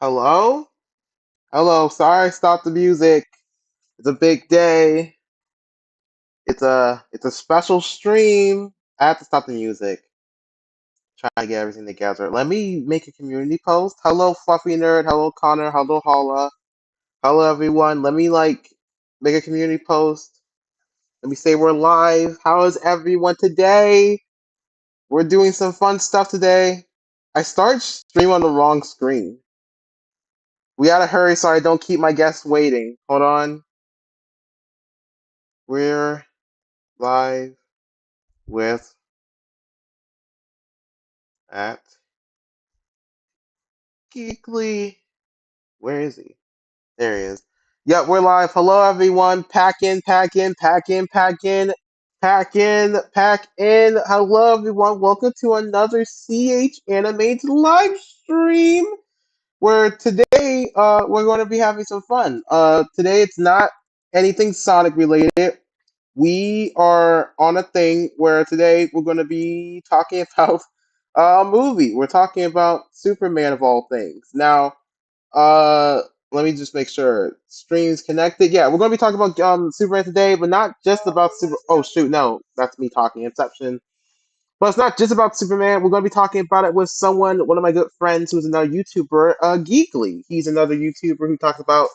Hello? Hello, sorry, stop the music. It's a big day. It's a special stream. I have to stop the music. Trying to get everything together. Let me make a community post. Hello, Fluffy Nerd. Hello, Connor. Hello, Holla. Hello, everyone. Let me make a community post. Let me say we're live. How is everyone today? We're doing some fun stuff today. I start stream on the wrong screen. We gotta hurry so I don't keep my guests waiting. Hold on. We're live with at geekily. Where is he? There he is. Yep, we're live. Hello, everyone. Pack in, pack in, pack in, pack in, pack in, pack in. Hello, everyone. Welcome to another CH Animated live stream. Where today we're going to be having some fun. Today it's not anything Sonic related. We are on a thing where today we're going to be talking about a movie. We're talking about Superman of all things. Now, uh, let me just make sure streams connected. Yeah, we're going to be talking about Superman today, but not just about Super. Oh shoot, no, that's me talking. Inception. But it's not just about Superman. We're going to be talking about it with someone, one of my good friends, who's another YouTuber, Geekly. He's another YouTuber who talks about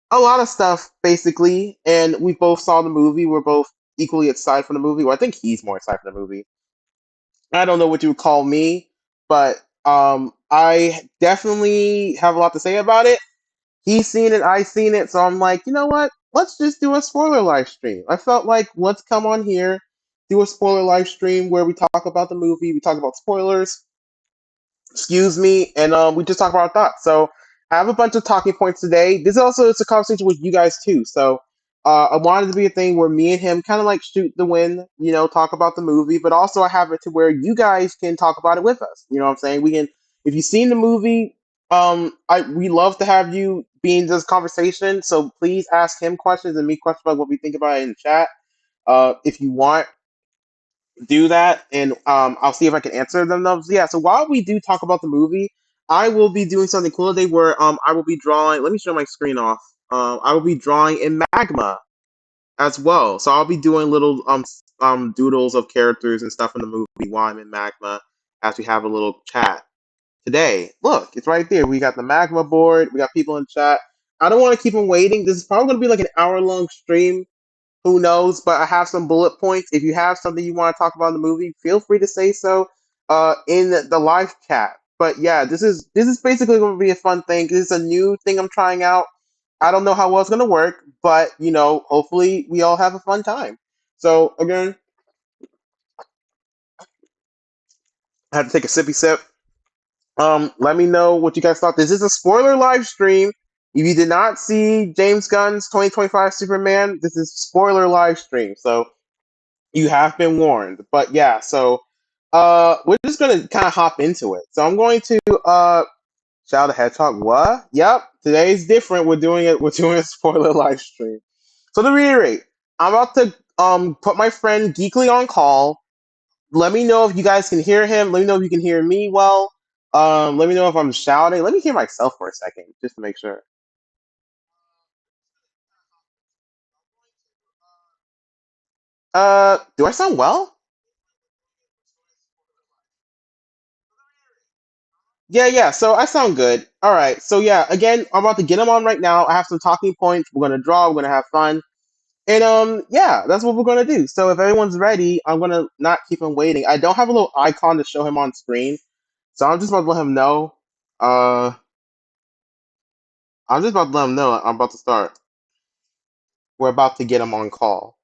a lot of stuff, basically. And we both saw the movie. We're both equally excited for the movie. Well, I think he's more excited for the movie. I don't know what you would call me, but I definitely have a lot to say about it. He's seen it, I've seen it, so I'm like, you know what? Let's just do a spoiler live stream. I felt like let's come on here, do a spoiler live stream where we talk about the movie, we talk about spoilers, excuse me, and we just talk about our thoughts. So I have a bunch of talking points today. This also is a conversation with you guys too. So I wanted to be a thing where me and him kind of like shoot the wind, talk about the movie, but also I have it to where you guys can talk about it with us. You know what I'm saying? We can, if you've seen the movie, we love to have you be in this conversation. So please ask him questions and me questions about what we think about it in the chat. If you want, do that, and I'll see if I can answer them. Though. So, yeah. So while we do talk about the movie, I will be doing something cool today where I will be drawing. Let me show my screen off. I will be drawing in magma as well. So I'll be doing little doodles of characters and stuff in the movie while I'm in magma as we have a little chat today. Look, it's right there. We got the magma board. We got people in chat. I don't want to keep them waiting. This is probably going to be like an hour long stream. Who knows? But I have some bullet points. If you have something you want to talk about in the movie, feel free to say so in the live chat. But yeah, this is basically going to be a fun thing. This is a new thing I'm trying out. I don't know how well it's going to work, but hopefully we all have a fun time. So again, I had to take a sippy sip. Let me know what you guys thought. This is a spoiler live stream. If you did not see James Gunn's 2025 Superman, this is spoiler live stream. So you have been warned. But yeah, so we're just gonna kind of hop into it. So I'm going to Shadow the Hedgehog. What? Yep. Today's different. We're doing it. We're doing a spoiler live stream. So to reiterate, I'm about to put my friend Geekly on call. Let me know if you guys can hear him. Let me know if you can hear me well. Let me know if I'm shouting. Let me hear myself for a second, just to make sure. Do I sound well? Yeah, yeah. So I sound good. All right. So yeah, again, I'm about to get him on right now. I have some talking points. We're gonna draw. We're gonna have fun, and yeah, that's what we're gonna do. So if everyone's ready, I'm gonna not keep him waiting. I don't have a little icon to show him on screen, so I'm just about to let him know. Uh, I'm just about to let him know I'm about to start. we're about to get him on call.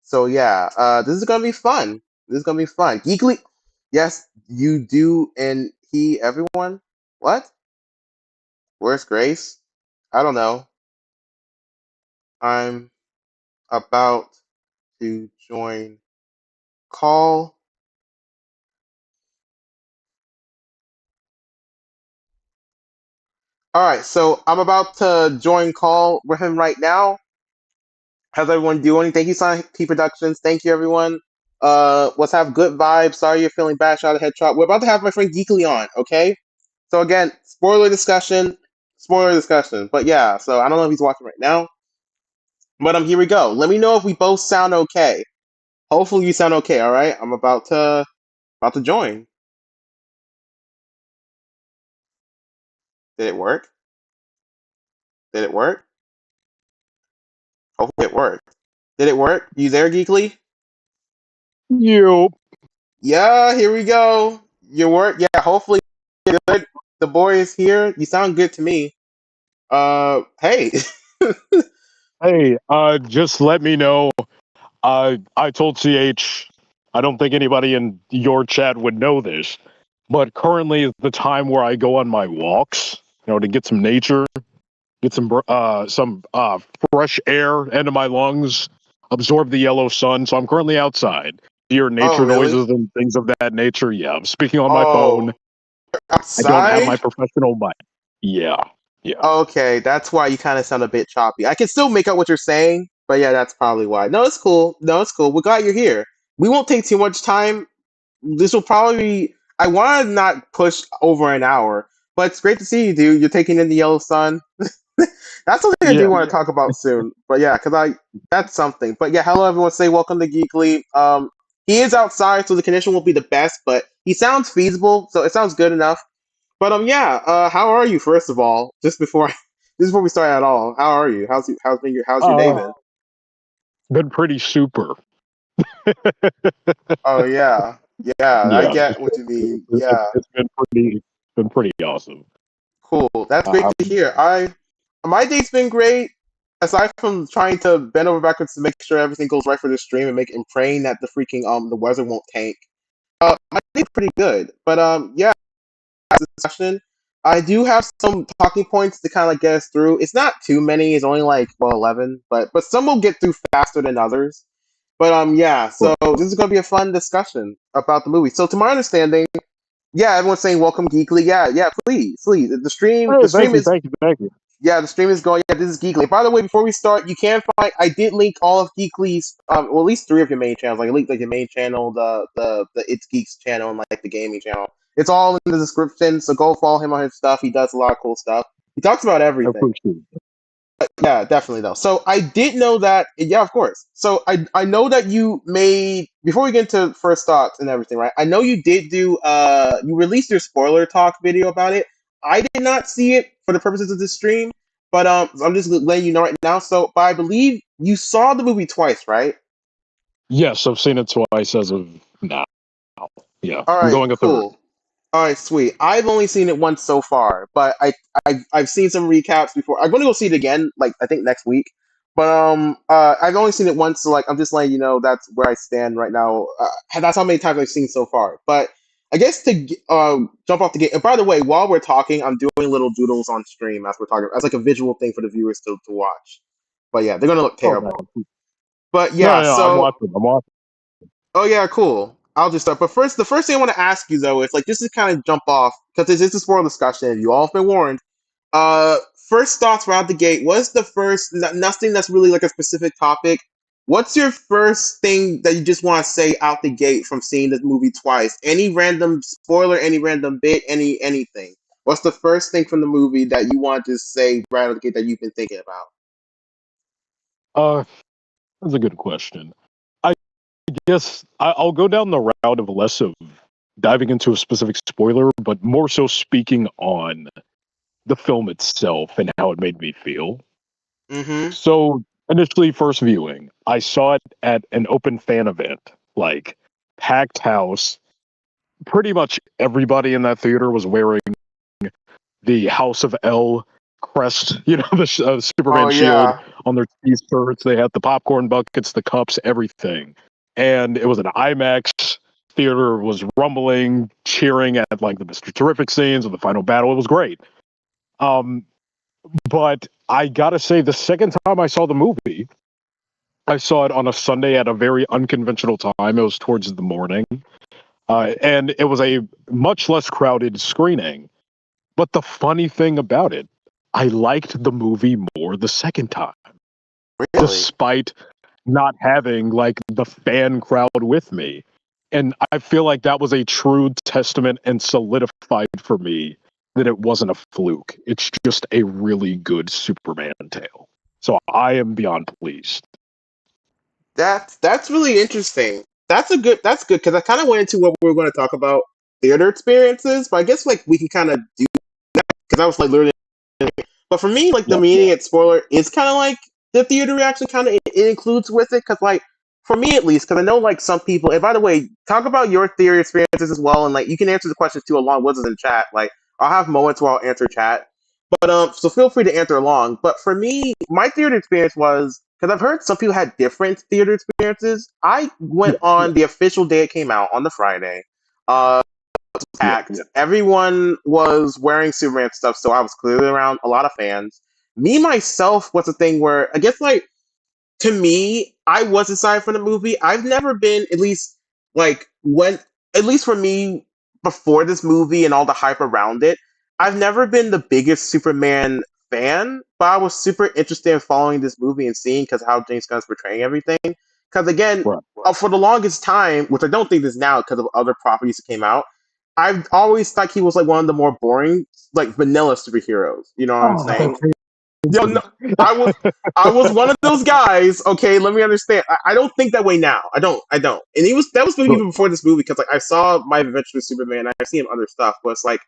So yeah, this is gonna be fun. This is gonna be fun. Geekly, yes, you do, and he, everyone. What? Where's Grace? I don't know. I'm about to join call. All right, so I'm about to join call with him right now. How's everyone doing? Thank you, Sonic T Productions. Thank you, everyone. Let's have good vibes. Sorry you're feeling bad. Shout out Headshot. We're about to have my friend Geekly on. Okay. So again, spoiler discussion. Spoiler discussion. But yeah, so I don't know if he's watching right now. But here we go. Let me know if we both sound okay. Hopefully you sound okay. All right. I'm about to join. Did it work? Did it work? Hopefully it worked. Did it work? You there, Geekly? You. Yeah, here we go. Your work. Yeah, hopefully good. The boy is here. You sound good to me. Hey. Hey, just let me know. I told CH, I don't think anybody in your chat would know this, but currently is the time where I go on my walks, to get some nature, get some fresh air into my lungs, absorb the yellow sun. So I'm currently outside. Hear Oh, nature really? noises and things of that nature. Yeah, I'm speaking on my phone. Oh, I don't have my outside? professional mic. Yeah, yeah, Okay, that's why you kind of sound a bit choppy. I can still make out what you're saying, but yeah, that's probably why. No, it's cool. No, it's cool. We're glad you're here. We won't take too much time. This will probably be. I want to not push over an hour, but it's great to see you, dude. You're taking in the yellow sun. That's something I do yeah. want to talk about soon. But yeah, that's something. But yeah, hello everyone. Say welcome to Geekly. He is outside, so the condition won't be the best, but he sounds feasible, so it sounds good enough. But yeah, how are you? First of all, just before we start at all, how are you? How's your day Uh, been? been pretty super. Oh yeah, yeah, I Yeah, get what you mean. Yeah, it's been pretty awesome. cool. That's great to Um, hear. My day's been great. Aside from trying to bend over backwards to make sure everything goes right for the stream and praying that the freaking the weather won't tank. My day's pretty good. But yeah, discussion. I do have some talking points to kind of get us through. It's not too many. It's only like 11, but some will get through faster than others. But yeah. So this is gonna be a fun discussion about the movie. So to my understanding, yeah, everyone's saying welcome Geekly. Yeah, yeah, please, please. The hey, stream is thank you. yeah, the stream is going. Yeah, this is Geekly. By the way, before we start, you can find. I did link all of Geekly's, well, at least three of your main channels. Like I linked like your main channel, the It's Geeks channel, and like the gaming channel. It's all in the description. So go follow him on his stuff. He does a lot of cool stuff. He talks about I everything. appreciate it. Yeah, definitely though. So I did know that. Yeah, of course. So I know that you made before we get into first thoughts and everything, right? I know you did do. You released your spoiler talk video about it. I did not see it for the purposes of this stream, but I'm just letting you know right now. So, but I believe you saw the movie twice, right? Yes, I've seen it twice as of now. Yeah, All I'm right, going a third. cool. All right, sweet. I've only seen it once so far, but I've seen some recaps before. I'm gonna go see it again, like I think next week. But I've only seen it once, so like I'm just letting you know that's where I stand right now. That's how many times I've seen so far. But I guess to jump off the gate. And by the way, while we're talking, I'm doing little doodles on stream as we're talking, as like a visual thing for the viewers to watch. But yeah, they're gonna look Oh, terrible. nice. But No, yeah, no, I'm so watching. I'm watching. oh yeah, cool. I'll just start. But first, the first thing I want to ask you though is like just to kind of jump off because this is a spoiler discussion. You all have been warned. Uh, First thoughts right out the gate. What's the first? Nothing that's really like a specific topic. What's your first thing that you just want to say out the gate from seeing this movie twice? Any random spoiler, any random bit, anything. What's the first thing from the movie that you want to say right out the gate that you've been thinking about? Uh, that's a good question. I guess I'll go down the route of less of diving into a specific spoiler, but more so speaking on the film itself and how it made me feel. Mm-hmm. So initially, first viewing, I saw it at an open fan event, like packed house. Pretty much everybody in that theater was wearing the House of L crest, the Oh Superman shield yeah. on their t-shirts. They had the popcorn buckets, the cups, everything. And it was an IMAX. Theater was rumbling, cheering at like the Mr. Terrific scenes of the final battle. It was great. Um, but I gotta say, the second time I saw the movie, I saw it on a Sunday at a very unconventional time. It was towards the morning, and it was a much less crowded screening. But the funny thing about it, I liked the movie more the second time, Really? despite not having like the fan crowd with me. And I feel like that was a true testament and solidified for me that it wasn't a fluke. It's just a really good Superman tale. So I am beyond pleased. That's really interesting. That's good because I kind of went into what we were going to talk about theater experiences, but I guess like we can kind of do because I was like literally. But for me, like the Yep. immediate spoiler is kind of like the theater reaction. Kind of it includes with it because like for me at least, because I know like some people. And by the way, talk about your theater experiences as well, and like you can answer the questions too along with us in chat. Like I'll have moments where I'll answer chat, but so feel free to answer along. But for me, my theater experience was because I've heard some people had different theater experiences. I went Yeah. on the official day it came out on the Friday. Uh, Yeah. packed. Everyone was wearing Superman stuff, so I was clearly around a lot of fans. Me myself was a thing where I guess like to me, I was excited for the movie. I've never been, at least like when, at least for me, before this movie and all the hype around it, I've never been the biggest Superman fan, but I was super interested in following this movie and seeing because how James Gunn's portraying everything. Because again, Right. for the longest time, which I don't think is now because of other properties that came out, I've always thought he was like one of the more boring, like vanilla superheroes. You know what I'm Oh, I saying? hate Yo, no, I was I was one of those guys. Okay, let me understand. I don't think that way now. I don't. And he was that was Right. even before this movie because like I saw My Adventure with Superman. I've seen other stuff, but it's like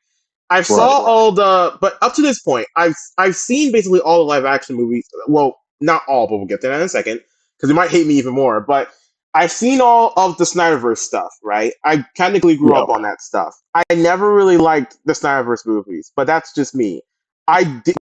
I Right. saw all the. But up to this point, I've seen basically all the live action movies. Well, not all, but we'll get to that in a second because you might hate me even more. But I've seen all of the Snyderverse stuff. Right? I technically grew Yeah. up on that stuff. I never really liked the Snyderverse movies, but that's just me. I did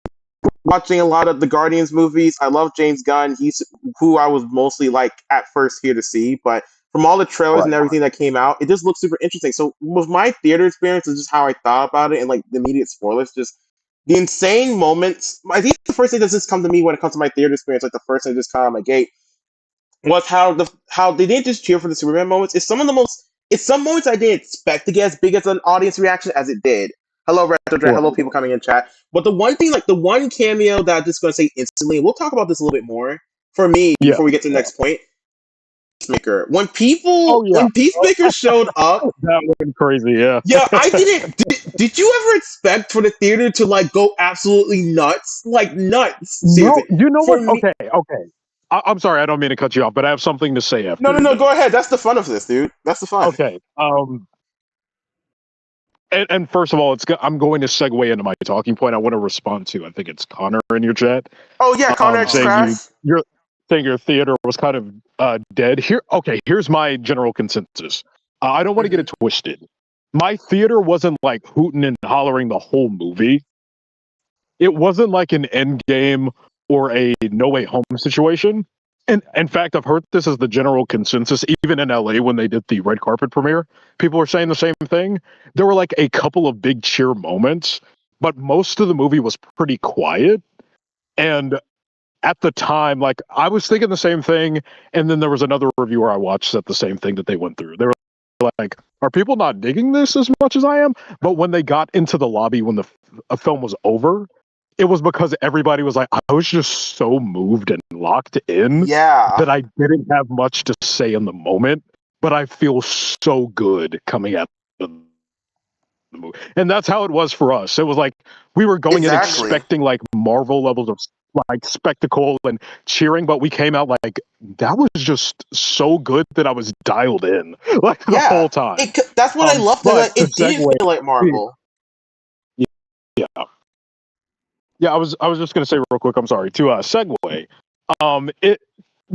watching a lot of the Guardians movies. I love James Gunn. He's who I was mostly like at first here to see, but from all the trailers Right. and everything that came out, it just looks super interesting. So with my theater experience is just how I thought about it and like the immediate spoilers, just the insane moments. I think the first thing that just come to me when it comes to my theater experience, like the first thing that just come out of my gate was how they didn't just cheer for the Superman moments. It's some moments I didn't expect to get as big as an audience reaction as it did. Hello, Retro Dread. Right. Hello, people coming in chat. But the one thing, like the one cameo that I'm just gonna say instantly, and we'll talk about this a little bit more for me Yeah. before we get to the next point. Peacemaker. Oh yeah. When Peacemaker showed up, That went crazy. Yeah. yeah, I didn't. Did you ever expect for the theater to like go absolutely nuts, like nuts? No, Seriously, you know for what? me, Okay. Okay. I'm sorry. I don't mean to cut you off, but I have something to say no, after no, you're no. done. Go ahead. That's the fun of this, dude. That's the fun. Okay. And first of all, I'm going to segue into my talking point. I want to respond to. I think it's Connor in your chat. Oh yeah, Connor X Saying Crash. you're saying your theater was kind of dead. Here, okay. Here's my general consensus. I don't want to get Mm-hmm. it twisted. My theater wasn't like hooting and hollering the whole movie. It wasn't like an Endgame or a No Way Home situation. And in fact, I've heard this as the general consensus, even in LA when they did the red carpet premiere. People were saying the same thing. There were like a couple of big cheer moments, but most of the movie was pretty quiet. And at the time, like I was thinking the same thing. And then there was another reviewer I watched said the same thing that they went through. They were like, are people not digging this as much as I am? But when they got into the lobby when the film was over, it was because everybody was like, I was just so moved and locked in Yeah, that I didn't have much to say in the moment, but I feel so good coming out of the movie. And that's how it was for us. It was like we were going in exactly. expecting like Marvel levels of like spectacle and cheering, but we came out like that was just so good that I was dialed in like the Yeah, whole time. that's what I loved. That But like, to it didn't segue, feel like Marvel. yeah, yeah, I was just gonna say real quick. I'm sorry to segue. It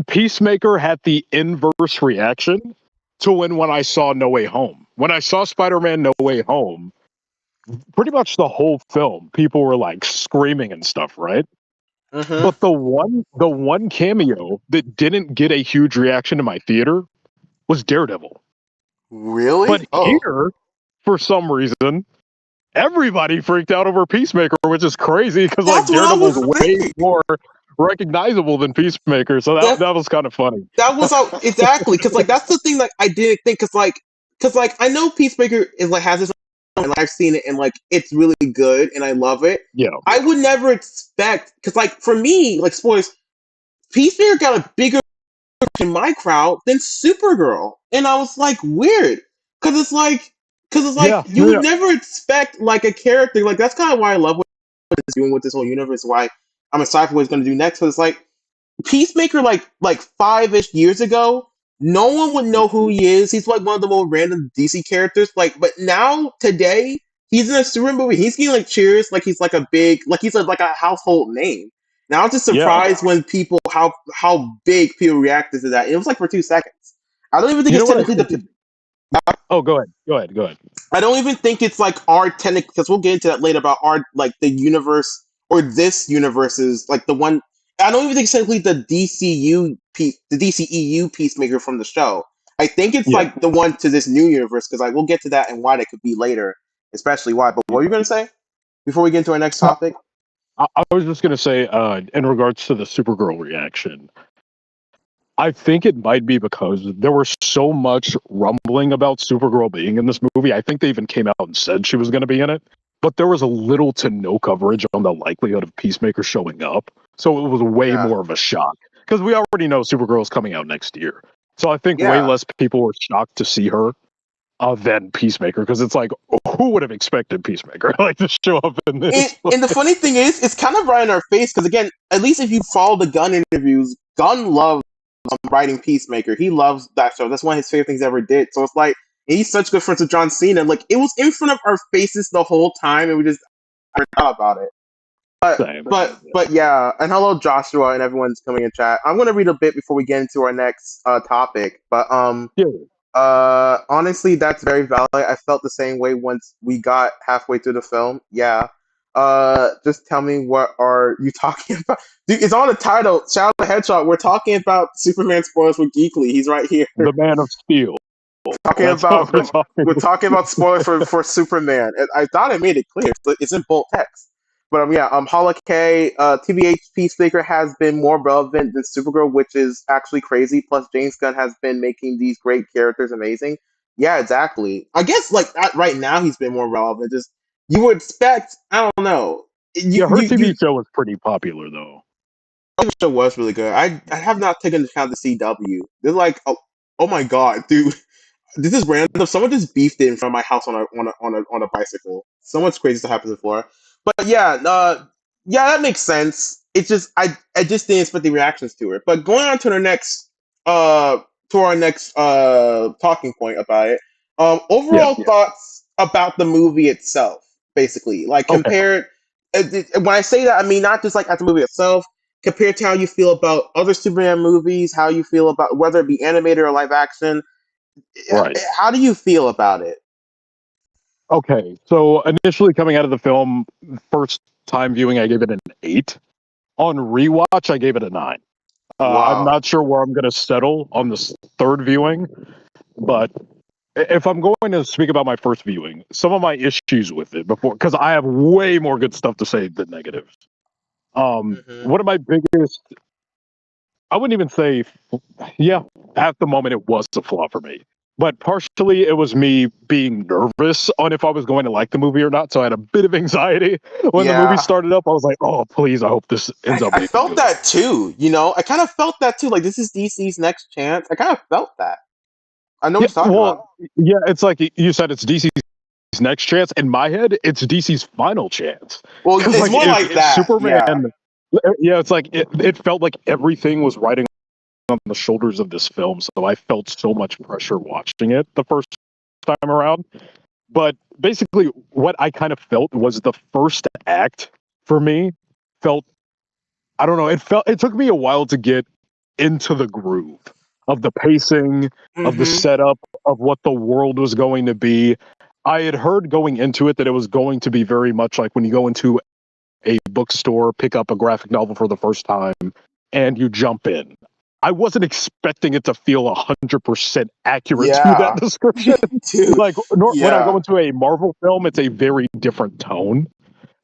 Peacemaker had the inverse reaction to when I saw No Way Home. When I saw Spider-Man No Way Home, pretty much the whole film, people were like screaming and stuff, right? Mm-hmm. But the one cameo that didn't get a huge reaction in my theater was Daredevil. Really? But Oh, here, for some reason, everybody freaked out over Peacemaker, which is crazy because like that's what I Daredevil's was way thinking. more recognizable than Peacemaker. So that That that was kind of funny. that was how exactly because like that's the thing like I didn't think because like I know Peacemaker is like has this and I've seen it and like it's really good and I love it. Yeah, I would never expect because like for me like spoilers, Peacemaker got a bigger in my crowd than Supergirl, and I was like weird because it's like yeah, you would yeah, never expect like a character like that's kind of why I love what it's doing with this whole universe. Why I'm excited for what it's going to do next. Because it's like Peacemaker, like 5-ish years ago, no one would know who he is. He's like one of the more random DC characters. Like, but now today, he's in a Superman movie. He's getting like cheers, like he's like a big, like he's like a household name. Now I was just yeah. surprised when people how big people reacted to that. And it was like for 2 seconds. I don't even think You it's know what I technically think? the Oh, go ahead, go ahead, go ahead. I don't even think it's like our technical because we'll get into that later about our like the universe or this universe is like the one. I don't even think it's technically the DCU piece, the DCEU peacemaker from the show. I think it's Yeah, like the one to this new universe because like we'll get to that and why that could be later, especially why. But what were you yeah. gonna say before we get into our next topic? I was just gonna say, in regards to the Supergirl reaction, I think it might be because there was so much rumbling about Supergirl being in this movie. I think they even came out and said she was going to be in it, but there was a little to no coverage on the likelihood of Peacemaker showing up. So it was way Yeah, more of a shock because we already know Supergirl is coming out next year. So I think way yeah. less people were shocked to see her than Peacemaker because it's like, who would have expected Peacemaker like to show up in And, this? and the funny thing is, it's kind of right in our face because again, at least if you follow the Gunn interviews, Gunn loves writing Peacemaker. He loves that show. That's one of his favorite things he ever did. So it's like he's such good friends with John Cena. Like it was in front of our faces the whole time, and we just forgot about it. But Same. but yeah, and hello Joshua and everyone's coming in chat. I'm gonna read a bit before we get into our next topic. But Yeah, honestly, that's very valid. I felt the same way once we got halfway through the film. Yeah. Just tell me what are you talking about? Dude, it's on the title. Shout out to Headshot. We're talking about Superman spoilers with Geekly. He's right here. the Man of Steel. Talking That's what about we're talking we're about. talking about spoilers for Superman. I thought I made it clear. It's in bold text. But yeah, Hala K, TBH Peacemaker has been more relevant than Supergirl, which is actually crazy. Plus, James Gunn has been making these great characters amazing. Yeah, exactly. I guess like right now he's been more relevant. Just you would expect. I don't know. Yeah, her You TV show was pretty popular though. the show was really good. I have not taken into account the CW. They're like, oh my god, dude. This is random. Someone just beefed it in front of my house on a bicycle. So much crazy stuff happens before. But yeah, yeah, that makes sense. It's just I just didn't expect the reactions to it. But going on uh to our next talking point about it. Yeah. Overall thoughts about the movie itself, basically. Like Okay. compared when I say that I mean not just like at the movie itself, compared to how you feel about other Superman movies, how you feel about whether it be animated or live action Right. how do you feel about it? Okay. So initially coming out of the film, first time viewing, I gave it an 8. On rewatch, I gave it a 9. I'm Wow. not sure where I'm going to settle on this third viewing, but if I'm going to speak about my first viewing, some of my issues with it before, because I have way more good stuff to say than negatives. Hmm. One of my biggest, I wouldn't even say, yeah, at the moment it was a flaw for me. But partially it was me being nervous on if I was going to like the movie or not. So I had a bit of anxiety when the movie Yeah, started up. I was like, oh, please, I hope this ends up I being felt good. that too. I kind of felt that too. Like this is DC's next chance. I kind of felt that. I know Yeah, what you're talking about. well, yeah, it's like you said, it's DC's next chance. In my head, it's DC's final chance. Well, Because, it's like, more like if that. Superman, Yeah. yeah, it's like it felt like everything was riding on the shoulders of this film. So I felt so much pressure watching it the first time around. But basically, what I kind of felt was the first act for me felt, I don't know, it took me a while to get into the groove of the pacing, of the Hmm. setup, of what the world was going to be. I had heard going into it that it was going to be very much like when you go into a bookstore, pick up a graphic novel for the first time, and you jump in. I wasn't expecting it to feel 100% accurate to that Yeah, description. dude. Like when I go Yeah, into a Marvel film, it's a very different tone.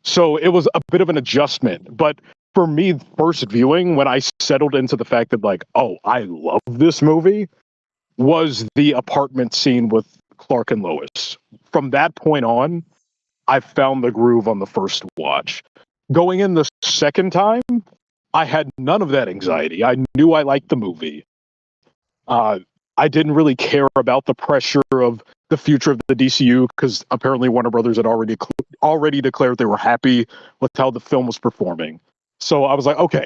So it was a bit of an adjustment. But for me, first viewing, when I settled into the fact that, like, oh, I love this movie, was the apartment scene with Clark and Lois. From that point on, I found the groove on the first watch. Going in the second time, I had none of that anxiety. I knew I liked the movie. Uh, I didn't really care about the pressure of the future of the DCU because apparently Warner Brothers had already declared they were happy with how the film was performing. So I was like, okay,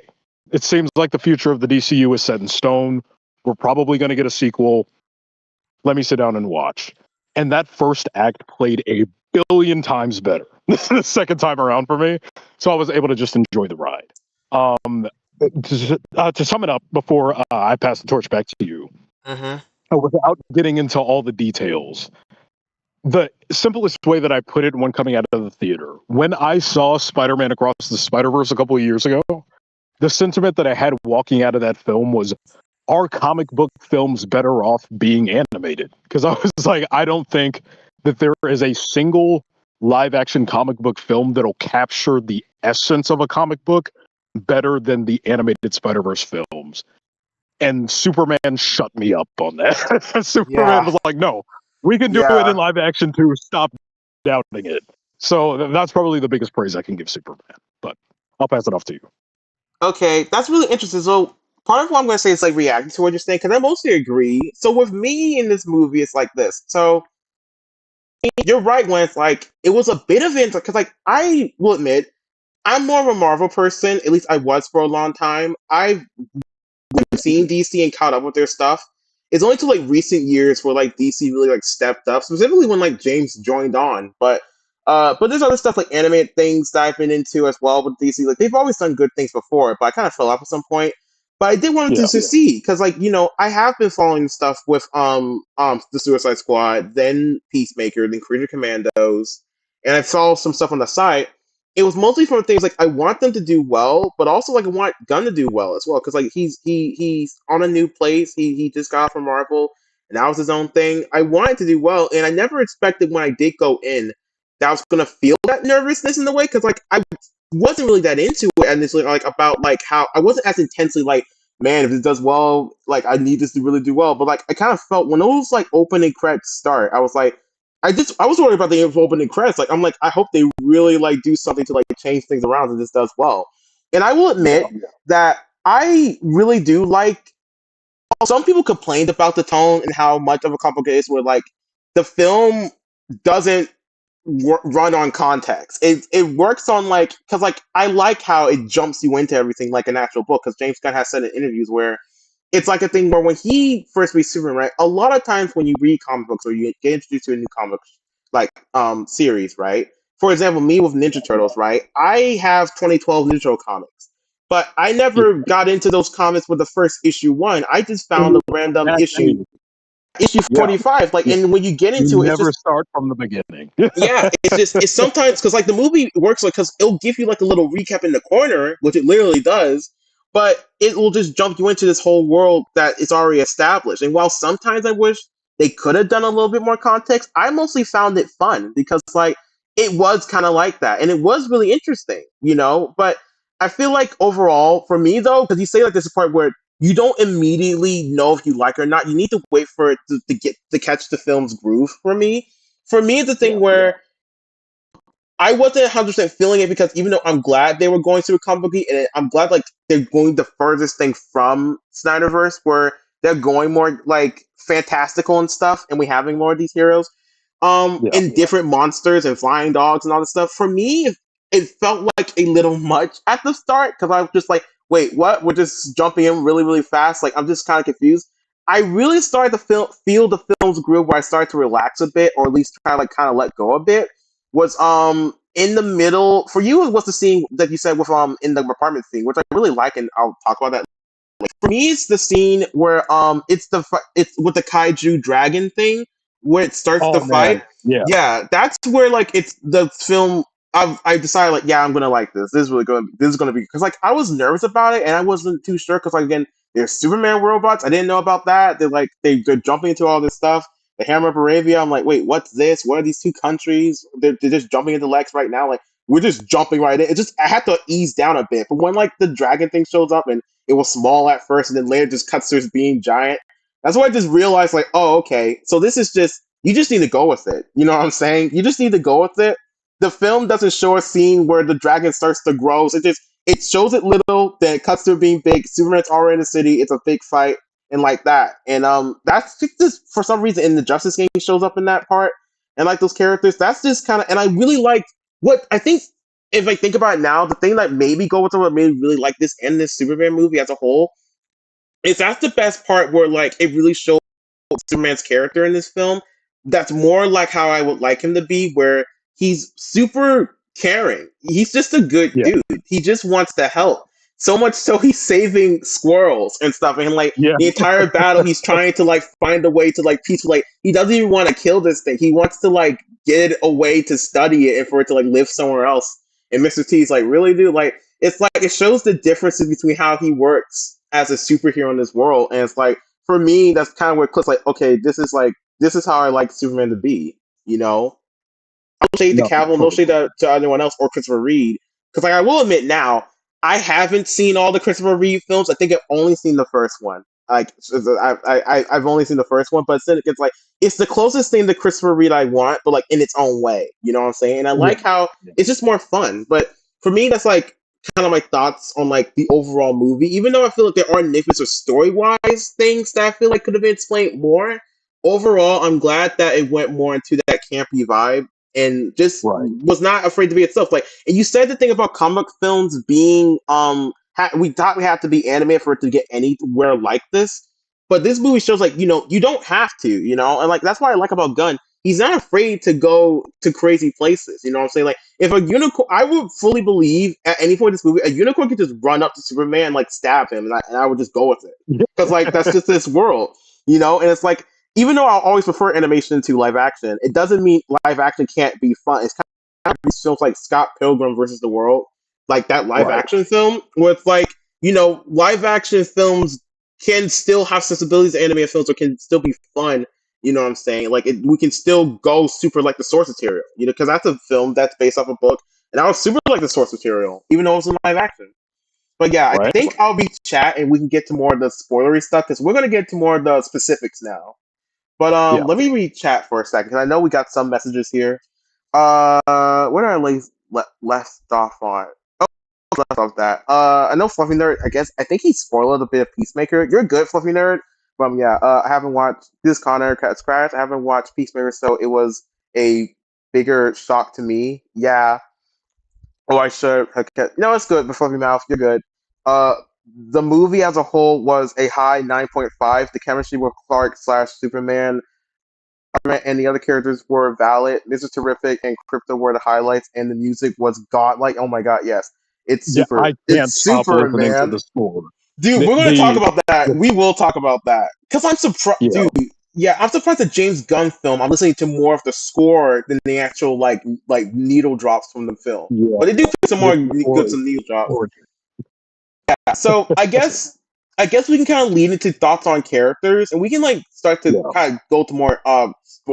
it seems like the future of the DCU is set in stone. We're probably going to get a sequel. Let me sit down and watch. And that first act played a billion times better the second time around for me. So I was able to just enjoy the ride. To sum it up before I pass the torch back to you, hmm without getting into all the details, the simplest way that I put it when coming out of the theater, when I saw Spider-Man Across the Spider-Verse a couple of years ago, the sentiment that I had walking out of that film was, are comic book films better off being animated? Because I was like, I don't think that there is a single live action comic book film that'll capture the essence of a comic book better than the animated Spider-Verse films. And Superman shut me up on that. Superman yeah, was like, no, we can do it in yeah. live action too. Stop doubting it. So that's probably the biggest praise I can give Superman. But I'll pass it off to you. Okay, that's really interesting. So part of what I'm going to say is like reacting to what you're saying because I mostly agree. So with me in this movie, it's like this. So you're right when it's like it was a bit of it because like I will admit I'm more of a Marvel person. At least I was for a long time. I've seen DC and caught up with their stuff. It's only to like recent years where like DC really like stepped up, specifically when like James joined on. But there's other stuff like animated things that I've been into as well with DC. Like they've always done good things before, but I kind of fell off at some point. But I did want them to Yeah. succeed because like I have been following stuff with the Suicide Squad, then Peacemaker, then Creature Commandos, and I saw some stuff on the site. It was mostly from things like I want them to do well, but also like I want Gunn to do well as well because like he's on a new place. He just got from Marvel, and that was his own thing. I wanted to do well, and I never expected when I did go in that I was gonna feel that nervousness in the way because like I wasn't really that into it initially, like about like how I wasn't as intensely like man if it does well like I need this to really do well, but like I kind of felt when those like opening credits start, I was like I was worried about the opening credits. Like I'm like I hope they really like do something to like change things around and this does well. And I will admit that I really do like. Some people complained about the tone and how much of a complicated it is. Where like the film doesn't run on context. It works on like because like I like how it jumps you into everything like an actual book. Because James Gunn has said in interviews where it's like a thing where when he first reads Superman, right? A lot of times when you read comic books or you get introduced to a new comic like series, right? For example, me with Ninja Turtles, right? I have 2012 Ninja Turtle comics, but I Yeah. never got into those comics with the first issue one. I just found a random Exactly. issue Yeah. 45. Like, Yeah. and when you get You into it, it's never just start from the beginning. yeah, it's sometimes because like the movie works like because it'll give you like a little recap in the corner, which it literally does, but it will just jump you into this whole world that is already established. And while sometimes I wish they could have done a little bit more context, I mostly found it fun because like it was kind of like that, and it was really interesting. But I feel like overall, for me though, because you say like this is part where you don't immediately know if you like it or not. You need to wait for it to get to catch the film's groove. For me, it's a thing Yeah. where I wasn't 100% feeling it because even though I'm glad they were going through a comic book, and I'm glad like they're going the furthest thing from Snyderverse, where they're going more like fantastical and stuff, and we having more of these heroes, Yeah. and different monsters and flying dogs and all this stuff. For me, it felt like a little much at the start because I was just like, wait, what? We're just jumping in really, really fast. Like I'm just kind of confused. I really started to feel the film's groove where I started to relax a bit, or at least try to like kind of let go a bit was in the middle for you was the scene that you said with in the apartment scene, which I really like, and I'll talk about that. For me, it's the scene where it's with the kaiju dragon thing where it starts the Oh fight. man. Yeah. Yeah, that's where like it's the film. I decided like, yeah, I'm gonna like this. This is really good. This is gonna be because like I was nervous about it and I wasn't too sure because like again, there's Superman robots. I didn't know about that. They're jumping into all this stuff. The Hammer of Arabia. I'm like, wait, what's this? What are these two countries? They're just jumping into Lex right now. Like we're just jumping right in. It just I had to ease down a bit. But when like the dragon thing shows up and it was small at first and then later just cuts to it being giant. That's why I just realized like, oh, okay. So this is just you just need to go with it. You know what I'm saying? You just need to go with it. The film doesn't show a scene where the dragon starts to grow. So it shows it little, then it cuts to it being big. Superman's already in the city. It's a big fight and like that. And that's just for some reason in the Justice game shows up in that part. And like those characters, that's just kind of. And I really like what I think. If I think about it now, the thing that made me go with what made me really like this and this Superman movie as a whole is that's the best part where like it really shows Superman's character in this film that's more like how I would like him to be, where he's super caring. He's just a good Yeah, dude. He just wants to help. So much so he's saving squirrels and stuff. And like yeah, the entire battle, he's trying to like find a way to like peaceful. Like he doesn't even want to kill this thing. He wants to like get a way to study it and for it to like live somewhere else. And Mr. T's like, really, dude? Like it shows the differences between how he works as a superhero in this world. And it's like for me, that's kind of where it clicks. Like, okay, this is how I like Superman to be. You know, no shade to no, Cavill, no shade totally. to anyone else or Christopher Reed. Because like I will admit now, I haven't seen all the Christopher Reed films. I think I've only seen the first one. Like I've only seen the first one, but it's like it's the closest thing to Christopher Reed I want, but like in its own way. You know what I'm saying? And I Yeah, like how yeah, it's just more fun. But for me, that's like kind of my thoughts on like the overall movie. Even though I feel like there are nitpicks or story wise things that I feel like could have been explained more. Overall, I'm glad that it went more into that campy vibe and just right, was not afraid to be itself. Like, and you said the thing about comic films being we thought we had to be animated for it to get anywhere like this, but this movie shows like you don't have to, and like that's what I like about Gunn. He's not afraid to go to crazy places. You know what I'm saying? Like if a unicorn, I would fully believe at any point in this movie, a unicorn could just run up to Superman and like stab him, and I would just go with it because like that's just this world, and it's like even though I'll always prefer animation to live action, it doesn't mean live action can't be fun. It's kind of these films like Scott Pilgrim versus the World, like that live right, action film, where it's like, live action films can still have sensibilities of animated films or can still be fun. You know what I'm saying? Like we can still go super like the source material, because that's a film that's based off a book, and I was super like the source material, even though it was in live action. But yeah, I right. think I'll be chat and we can get to more of the spoilery stuff because we're gonna get to more of the specifics now. But Yeah, let me read chat for a second because I know we got some messages here. Where did I left off on? Oh, left off that. I know Fluffy Nerd. I think he spoiled a bit of Peacemaker. You're good, Fluffy Nerd. But yeah, I haven't watched this Connor Cat's Crash. I haven't watched Peacemaker, so it was a bigger shock to me. Yeah. Oh, I should have kept. No, it's good. But Fluffy Mouth, you're good. Uh, the movie as a whole was a high 9.5. The chemistry with Clark slash Superman and the other characters were valid. Mr. Terrific and Crypto were the highlights, and the music was godlike. Oh my god, yes, it's yeah. super. I can't It's stop super, listening to man. the score. Dude, The, we're gonna talk the, about that. the We will talk about that because I'm surprised, yeah, dude. Yeah, I'm surprised that James Gunn film. I'm listening to more of the score than the actual like needle drops from the film. yeah. But they do put some The more score good is some needle drops. gorgeous. So I guess we can kind of lead into thoughts on characters, and we can like start to Yeah, kind of go to more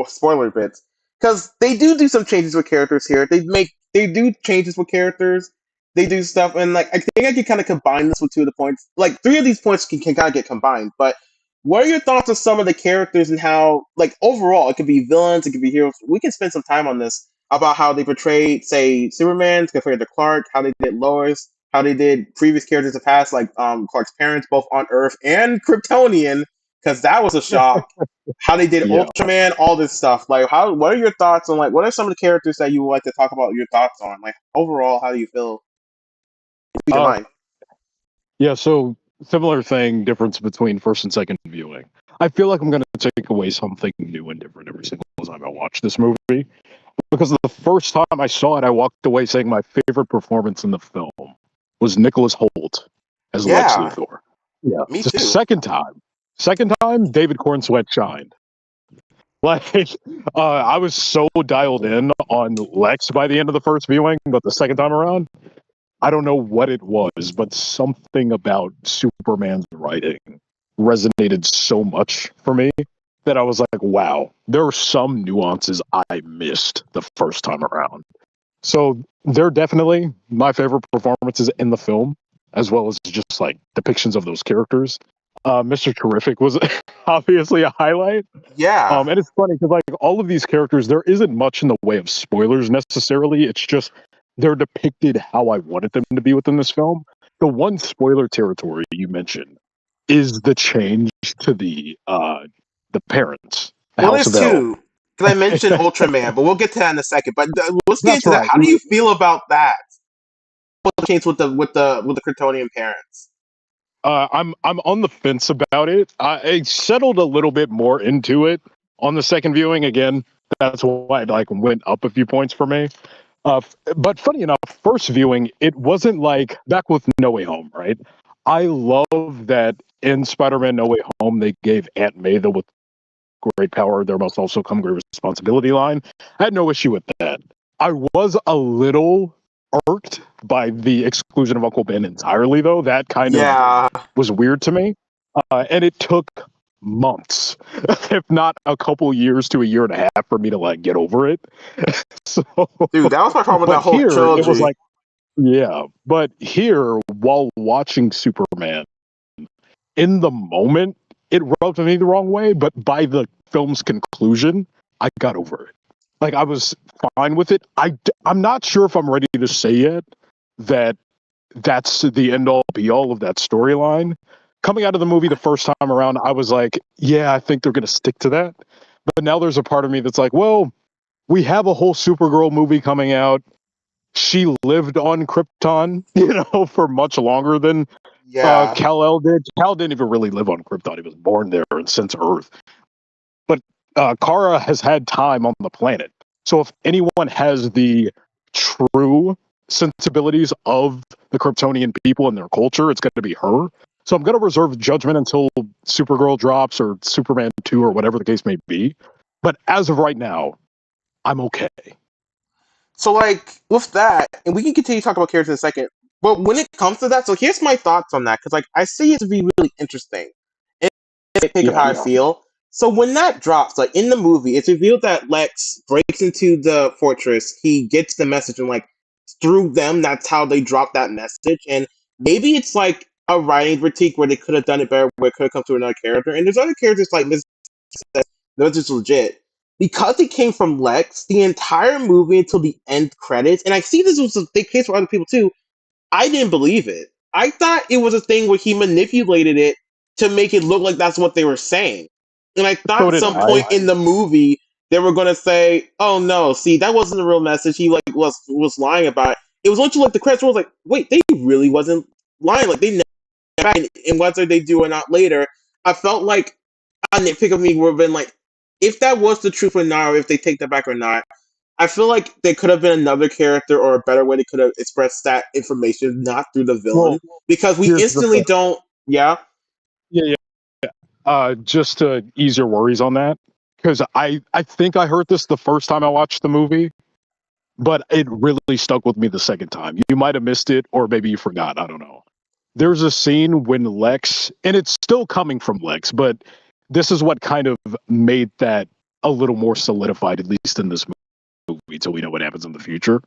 spoiler bits because they do some changes with characters here. They do changes with characters. They do stuff, and like I think I can kind of combine this with two of the points. Like three of these points can kind of get combined. But what are your thoughts on some of the characters and how like overall it could be villains, it could be heroes. We can spend some time on this about how they portrayed, say, Superman compared to Clark, how they did Lois, how they did previous characters in the past, like Clark's parents, both on Earth and Kryptonian, because that was a shock. How they did yeah. Ultraman, all this stuff. Like, what are your thoughts on like what are some of the characters that you would like to talk about your thoughts on? Like overall, how do you feel? Keep in Uh, mind. yeah. So similar thing, difference between first and second viewing. I feel like I'm going to take away something new and different every single time I watch this movie. Because the first time I saw it, I walked away saying my favorite performance in the film was Nicholas Hoult as Lex Yeah, Luthor. Yeah. me The too. second time, David Cornsweet shined. Like, I was so dialed in on Lex by the end of the first viewing, but the second time around, I don't know what it was, but something about Superman's writing resonated so much for me that I was like, wow, there are some nuances I missed the first time around. So they're definitely my favorite performances in the film, as well as just like depictions of those characters. Mr. Terrific was obviously a highlight. Yeah. And it's funny because like all of these characters, there isn't much in the way of spoilers necessarily. It's just they're depicted how I wanted them to be within this film. The one spoiler territory you mentioned is the change to the parents, the Well, House there's of L. two. Because I mentioned Ultraman, but we'll get to that in a second. But let's get That's into that. right. How do you feel about that? What changed with the Kryptonian parents? I'm on the fence about it. I settled a little bit more into it on the second viewing. Again, that's why it like went up a few points for me. But funny enough, first viewing, it wasn't like back with No Way Home, right? I love that in Spider-Man No Way Home they gave Aunt May the with great power there must also come great responsibility line. I had no issue with that. I was a little irked by the exclusion of Uncle Ben entirely, though. That kind of Yeah, was weird to me. And it took months, if not a couple years to a year and a half, for me to like get over it. So, dude, that was my problem with but that whole here it was trilogy. like, yeah. But here, while watching Superman, in the moment, it rubbed me the wrong way. But by the film's conclusion, I got over it. Like I was fine with it. I'm not sure if I'm ready to say yet that that's the end all be all of that storyline. Coming out of the movie the first time around, I was like, yeah, I think they're going to stick to that. But now there's a part of me that's like, well, we have a whole Supergirl movie coming out. She lived on Krypton, for much longer than Yeah. Kal-El did. Kal didn't even really live on Krypton. He was born there and sent to Earth. But Kara has had time on the planet. So if anyone has the true sensibilities of the Kryptonian people and their culture, it's going to be her. So I'm going to reserve judgment until Supergirl drops or Superman 2 or whatever the case may be. But as of right now, I'm okay. So like with that, and we can continue to talk about characters in a second. But when it comes to that, so here's my thoughts on that because like I see it to be really interesting. And I think of how Yeah. I feel. So when that drops, like in the movie, it's revealed that Lex breaks into the fortress. He gets the message, and like through them, that's how they drop that message. And maybe it's like a writing critique where they could have done it better, where it could have come through another character. And there's other characters like Miss that was just legit. Because it came from Lex, the entire movie until the end credits, and I see this was a big case for other people too, I didn't believe it. I thought it was a thing where he manipulated it to make it look like that's what they were saying. And I thought So at did some I. point in the movie they were gonna say, "Oh no, see that wasn't the real message. He like was lying about it." It was once you like the credits, I was like, "Wait, they really wasn't lying. Like they never." And whether they do or not later, I felt like a nitpick of me would have been like, if that was the truth or not, or if they take that back or not. I feel like there could have been another character or a better way they could have expressed that information, not through the villain, Well, because we here's the instantly thing. don't. Yeah, Yeah, yeah. Just to ease your worries on that, because I think I heard this the first time I watched the movie, but it really stuck with me the second time. You might have missed it, or maybe you forgot. I don't know. There's a scene when Lex, and it's still coming from Lex, but this is what kind of made that a little more solidified, at least in this movie, so we know what happens in the future.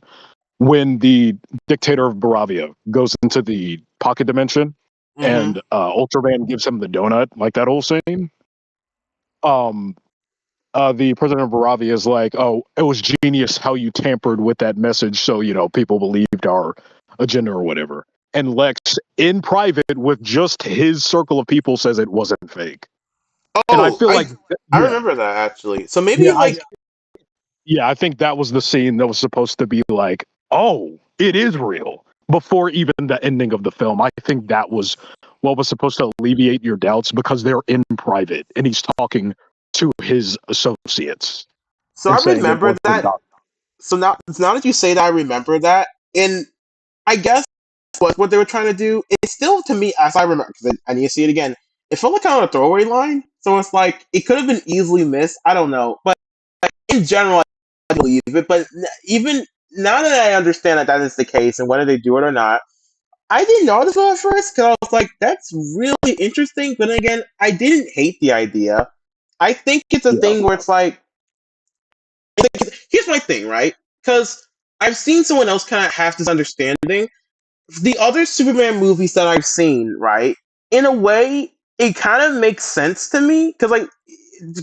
When the dictator of Baravia goes into the pocket dimension mm-hmm. and Ultraman gives him the donut, like that whole scene. Um, the president of Baravia is like, "Oh, it was genius how you tampered with that message, so people believed our agenda or whatever." And Lex, in private, with just his circle of people, says it wasn't fake. And I Oh, feel I like, I yeah, remember that actually. So maybe yeah, like I think that was the scene that was supposed to be like, "Oh, it is real." Before even the ending of the film, I think that was what was supposed to alleviate your doubts because they're in private and he's talking to his associates so. I and saying it remember wasn't that. done. So now that you say that, I remember that, and I guess what they were trying to do. It's still to me as I remember because I need to see it again. it felt like kind of a throwaway line. So it's like it could have been easily missed. I don't know, but in general, I believe it. But even now that I understand that that is the case, and whether they do it or not, I didn't notice it at first because I was like, "That's really interesting." But then again, I didn't hate the idea. I think it's a Yeah, thing where it's like, here's my thing, right? Because I've seen someone else kind of have this understanding the other Superman movies that I've seen, right? In a way, it kind of makes sense to me because, like,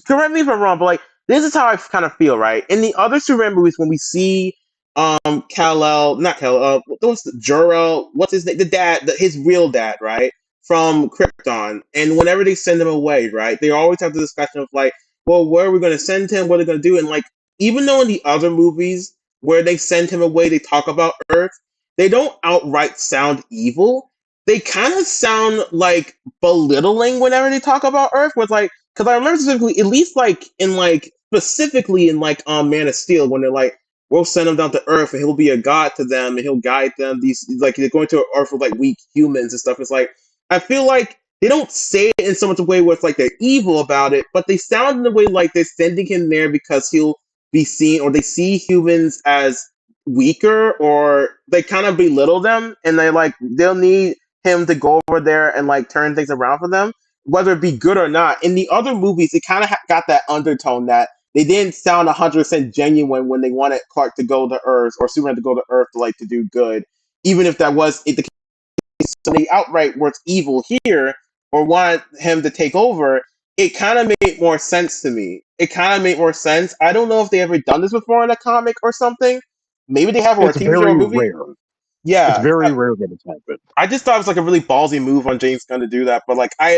correct me if I'm wrong, but like, this is how I kind of feel, right? In the other Superman movies, when we see Kal-El, not Kal-El, what's the Jor-El, what's his name, the dad, his real dad, right, from Krypton, and whenever they send him away, right, they always have the discussion of like, well, where are we going to send him? What are they going to do? And like, even though in the other movies where they send him away, they talk about Earth they don't outright sound evil. They kind of sound like belittling whenever they talk about Earth. Was like, because I remember specifically, at least like in like specifically in like Man of Steel, when they're like, we'll send him down to Earth and he'll be a god to them and he'll guide them. These like they're going to Earth with like weak humans and stuff. It's like I feel like they don't say it in so much a way where it's like they're evil about it, but they sound in a way like they're sending him there because he'll be seen or they see humans as weaker or they kind of belittle them and they'll need him to go over there and like turn things around for them whether it be good or not in the other movies it kind of got that undertone that they didn't sound 100% genuine when they wanted Clark to go to Earth or Superman to go to Earth to like to do good even if that was the case so they outright were evil here or wanted him to take over it kind of made more sense to me. It kind of made more sense. I don't know if they ever done this before in a comic or something. Maybe they have or a it's TV show or very movie. rare. It's Yeah, very rare that it's happened. I just thought it was like a really ballsy move on James Gunn to do that. But like I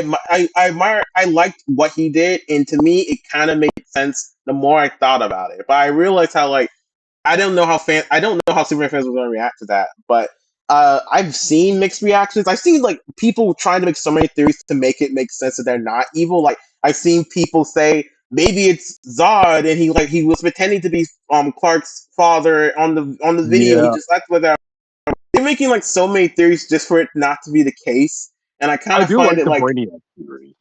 admire, I liked what he did, and to me, it kind of made sense the more I thought about it. But I realized how like I don't know how Superman fans were going to react to that. But I've seen mixed reactions. I've seen like people trying to make so many theories to make it make sense that they're not evil. Like I've seen people say maybe it's Zod and he was pretending to be Clark's father on the video. He Yeah, just left with they're making like so many theories just for it not to be the case, and I kind I of do find like it the like, Brainiac theory.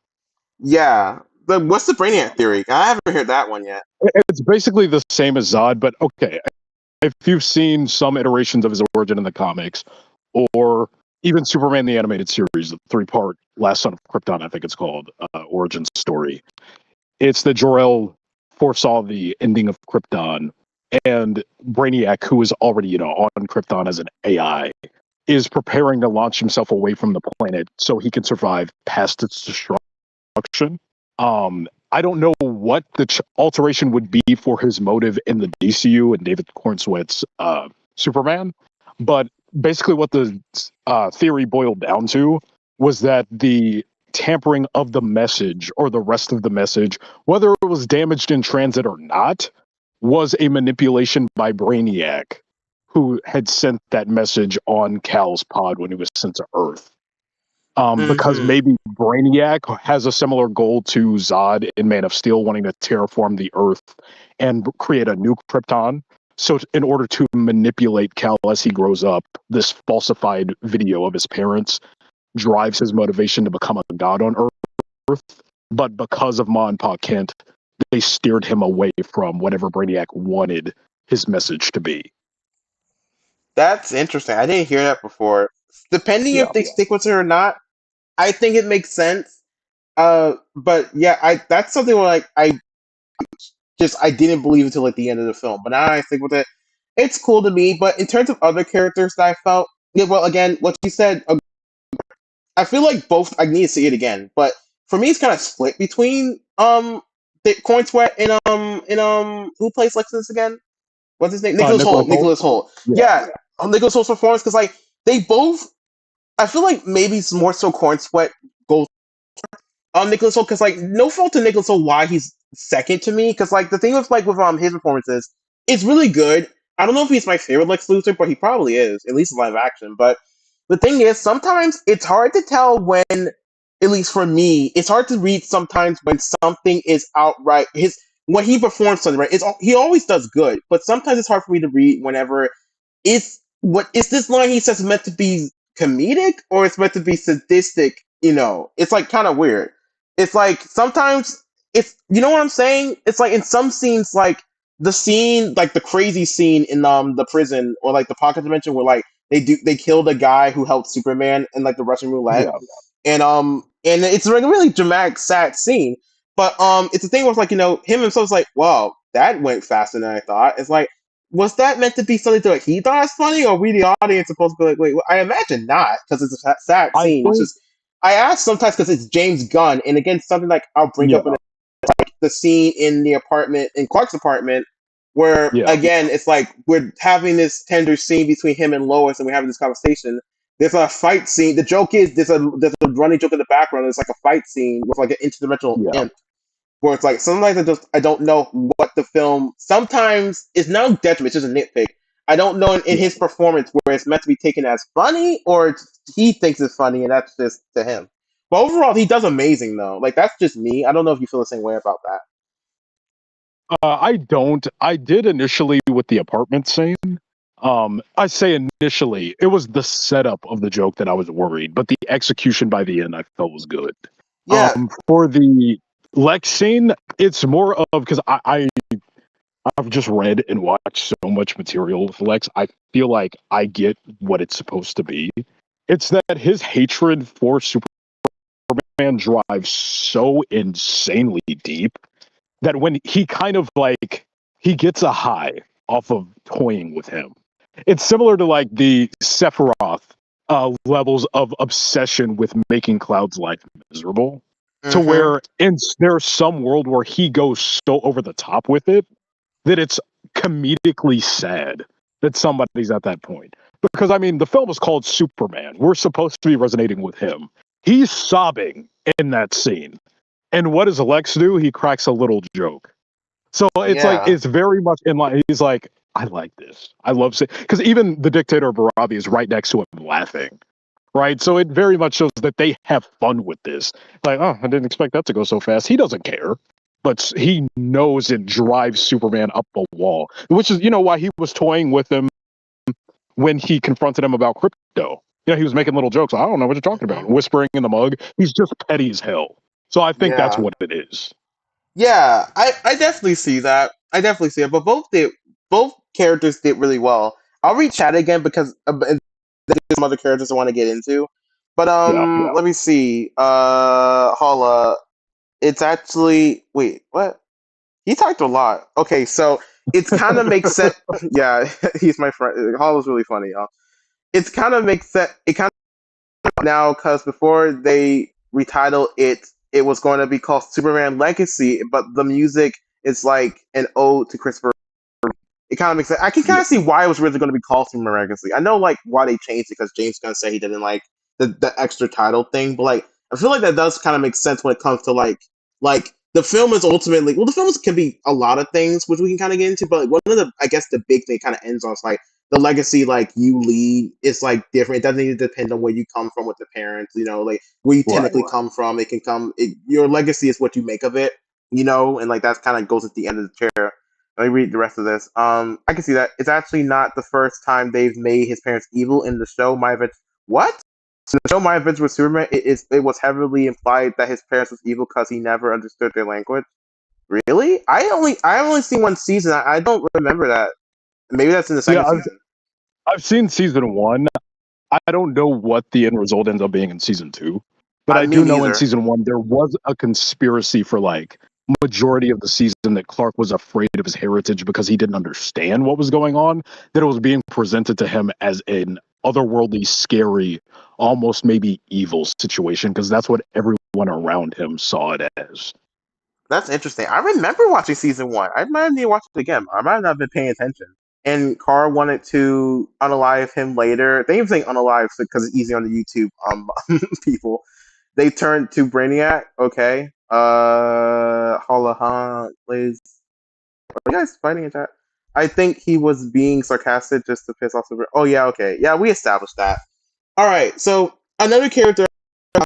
yeah. But what's the Yeah. Brainiac theory? I haven't heard that one yet. It's basically the same as Zod, but okay. If you've seen some iterations of his origin in the comics, or even Superman the Animated Series, the 3-part Last Son of Krypton, I think it's called, origin story, it's that Jor-El foresaw the ending of Krypton, and Brainiac, who is already, on Krypton as an AI, is preparing to launch himself away from the planet so he can survive past its destruction. I don't know what the alteration would be for his motive in the DCU and David Cornsweet's Superman, but basically what the theory boiled down to was that the tampering of the message or the rest of the message, whether it was damaged in transit or not, was a manipulation by Brainiac, who had sent that message on Cal's pod when he was sent to Earth. Because Mm-hmm. maybe Brainiac has a similar goal to Zod in Man of Steel, wanting to terraform the Earth and create a new Krypton. So, in order to manipulate Cal as he grows up, this falsified video of his parents drives his motivation to become a god on Earth. But because of Ma and Pa Kent, they steered him away from whatever Brainiac wanted his message to be. That's interesting. I didn't hear that before. Depending Yeah. if they stick with it or not, I think it makes sense. But yeah, I that's something where like I didn't believe until at the end of the film. But now I stick with it. It's cool to me. But in terms of other characters that I felt, yeah, well, again, what you said, I feel like both. I need to see it again. But for me, it's kind of split between the Coin Sweat and who plays Lexus again? What's his name? Nicholas Nicholas Holt. Holt? Nicholas Holt. Yeah. Yeah, Nicholas Holt's performance because like they both. I feel like maybe it's more so Corn Sweat goes on Nicholas Holt because like no fault to Nicholas Holt why he's second to me because like the thing with his performances it's really good. I don't know if he's my favorite Lex Luthor, but he probably is at least in live action. But the thing is, sometimes it's hard to tell when, at least for me, it's hard to read sometimes when something is outright his when he performs something right. He always does good, but sometimes it's hard for me to read whenever is this line he says meant to be comedic or it's meant to be sadistic? It's like kind of weird. It's like sometimes it's you know what I'm saying? It's like in some scenes like the scene like the crazy scene in the prison or like the pocket dimension where like they killed a guy who helped Superman in like the Russian roulette Yeah, and it's like a really dramatic sad scene. But it's a thing where it's like, him himself is like, wow, that went faster than I thought. It's like was that meant to be something that he thought was funny, or we the audience supposed to be like, wait, well, I imagine not, because it's a sad I scene. It's think. just I ask sometimes because it's James Gunn, and again, something like I'll bring up in Yeah, the scene in the apartment, in Clark's apartment, where yeah, again, it's like we're having this tender scene between him and Lois, and we're having this conversation. There's a fight scene. The joke is there's a running joke in the background. It's like a fight scene with like an interdimensional yeah, imp, where it's like sometimes I don't know what the film. Sometimes it's no detriment, it's just a nitpick. I don't know in yeah. his performance where it's meant to be taken as funny or he thinks it's funny and that's just to him. But overall, he does amazing though. Like that's just me. I don't know if you feel the same way about that. I don't. I did initially with the apartment scene. I say initially, it was the setup of the joke that I was worried, but the execution by the end I felt was good. Yeah. For the Lex scene, it's more of because I've just read and watched so much material with Lex. I feel like I get what it's supposed to be. It's that his hatred for Superman drives so insanely deep that when he kind of like he gets a high off of toying with him. It's similar to like the Sephiroth levels of obsession with making Cloud's life miserable. To Mm-hmm. where there's some world where he goes so over the top with it that it's comedically sad that somebody's at that point. Because I mean, the film is called Superman. We're supposed to be resonating with him. He's sobbing in that scene. And what does Lex do? He cracks a little joke. So it's like Yeah. it's very much in line. He's like, I like this. I love it because even the dictator Barabi is right next to him laughing. Right. So it very much shows that they have fun with this. Like, oh, I didn't expect that to go so fast. He doesn't care, but he knows it drives Superman up a wall, which is, why he was toying with him when he confronted him about crypto. He was making little jokes. I don't know what you're talking Mm-hmm. about. Whispering in the mug. He's just petty as hell. So I think that's Yeah. what it is. Yeah. I definitely see that. I definitely see it. But both characters did really well. I'll read chat again because there's some other characters I want to get into. But Yeah. let me see. Hala. It's actually wait, what? He talked a lot. Okay, so it's kind of makes sense. Yeah, he's my friend. Hall is really funny, y'all. It's kind of makes sense. It kind of now because before they retitled it, it was going to be called Superman Legacy, but the music is like an ode to Christopher. It kind of makes sense. I can kind Yeah. of see why it was really going to be called Superman Legacy. I know like why they changed it because James Gunn said he didn't like the extra title thing, but like I feel like that does kind of make sense when it comes to like the film is ultimately the films can be a lot of things which we can kind of get into, but like, one of the I guess the big thing kind of ends on is like the legacy like you lead is like different. It doesn't need to depend on where you come from with the parents, like where you Right. technically come from. It can come. Your legacy is what you make of it, and like that kind of goes at the end of the chair. Let me read the rest of this. I can see that it's actually not the first time they've made his parents evil in the show. My Adventures. What? So the show My Adventures with Superman. It was heavily implied that his parents was evil because he never understood their language. Really? I only seen one season. I don't remember that. Maybe that's in the Yeah, second season. I've seen season one. I don't know what the end result ends up being in season two, but I Me do know in neither. season one there was a conspiracy for like majority of the season that Clark was afraid of his heritage because he didn't understand what was going on. That it was being presented to him as an otherworldly, scary, almost maybe evil situation because that's what everyone around him saw it as. That's interesting. I remember watching season one. I might need to watch it again. I might not have been paying attention. And Carr wanted to unalive him later. They even saying unalive because it's easy on the YouTube people. They turned to Brainiac. Okay. Holohan is. Are you guys fighting in chat? I think he was being sarcastic just to piss off Super. Oh yeah, okay, yeah, we established that. All right, so another character,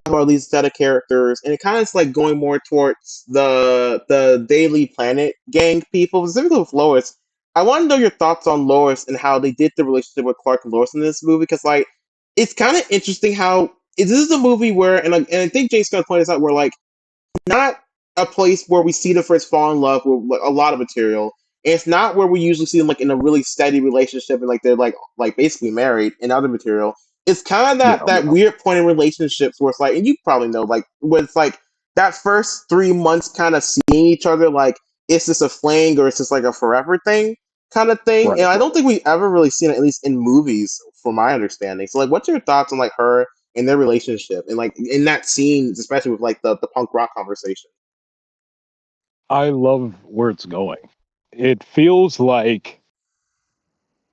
or at least set of characters, and it kind of is like going more towards the Daily Planet gang people, specifically with Lois. I want to know your thoughts on Lois and how they did the relationship with Clark and Lois in this movie, because like it's kind of interesting how this is a movie where, and I think James Gunn pointed this out, where like not a place where we see them first fall in love with like, a lot of material. And it's not where we usually see them like in a really steady relationship and like they're like basically married in other material. It's kind of Yeah, that weird point in relationships where it's like, and you probably know, like when it's like that first 3 months kind of seeing each other, like is this a fling or is this like a forever thing kind of thing? right, And I don't right. think we've ever really seen it, at least in movies, from my understanding. So like, what's your thoughts on like her and their relationship and like in that scene, especially with like the punk rock conversation? I love where it's going. It feels like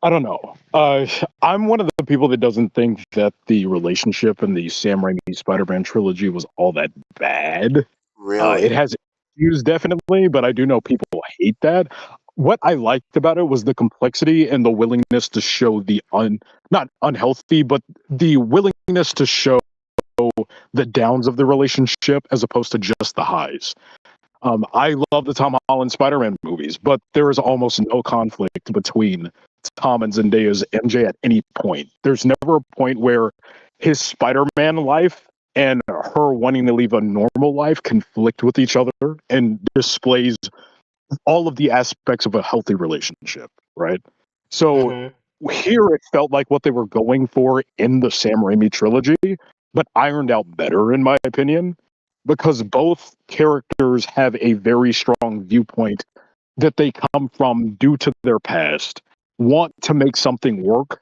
I don't know. I'm one of the people that doesn't think that the relationship in the Sam Raimi Spider-Man trilogy was all that bad. It Really? has issues definitely, but I do know people hate that. What I liked about it was the complexity and the willingness to show the not unhealthy, but the willingness to show the downs of the relationship as opposed to just the highs. I love the Tom Holland Spider-Man movies, but there is almost no conflict between Tom and Zendaya's MJ at any point. There's never a point where his Spider-Man life and her wanting to live a normal life conflict with each other and displays all of the aspects of a healthy relationship, right? So Mm-hmm. here it felt like what they were going for in the Sam Raimi trilogy, but ironed out better, in my opinion, because both characters have a very strong viewpoint that they come from due to their past, want to make something work,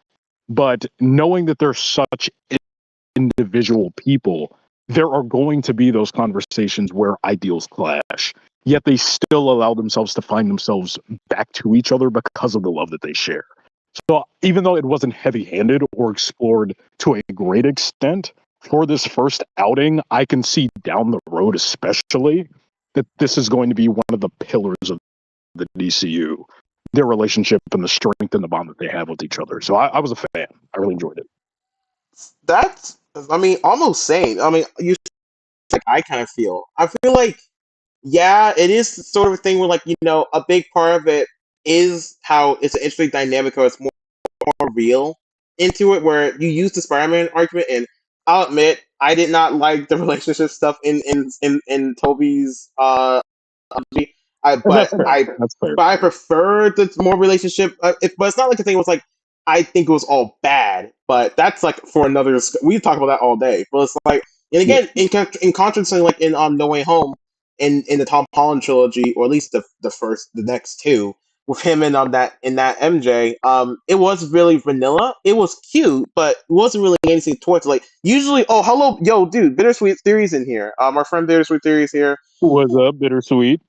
but knowing that they're such individual people, there are going to be those conversations where ideals clash. Yet they still allow themselves to find themselves back to each other because of the love that they share. So even though it wasn't heavy-handed or explored to a great extent for this first outing, I can see down the road, especially, that this is going to be one of the pillars of the DCU, their relationship and the strength and the bond that they have with each other. So I was a fan. I really enjoyed it. That's, I mean, almost same. I mean, you like I kind of feel. I feel like, yeah, it is sort of a thing where like a big part of it is how it's an interesting dynamic, or it's more real into it, where you use the Spider-Man argument, and I'll admit I did not like the relationship stuff in Toby's I And but that's fair. I That's fair. but I prefer the more relationship. But it's not like a thing. It was like I think it was all bad, but that's like for another. We talk about that all day. But it's like, and Yeah. again, in contrast to like in No Way Home, in the Tom Holland trilogy, or at least the next two with him in that MJ, it was really vanilla. It was cute, but it wasn't really anything towards like usually. Oh, hello, yo, dude, Bittersweet Theory's in here. Our friend Bittersweet Theory's here, Was up, bittersweet.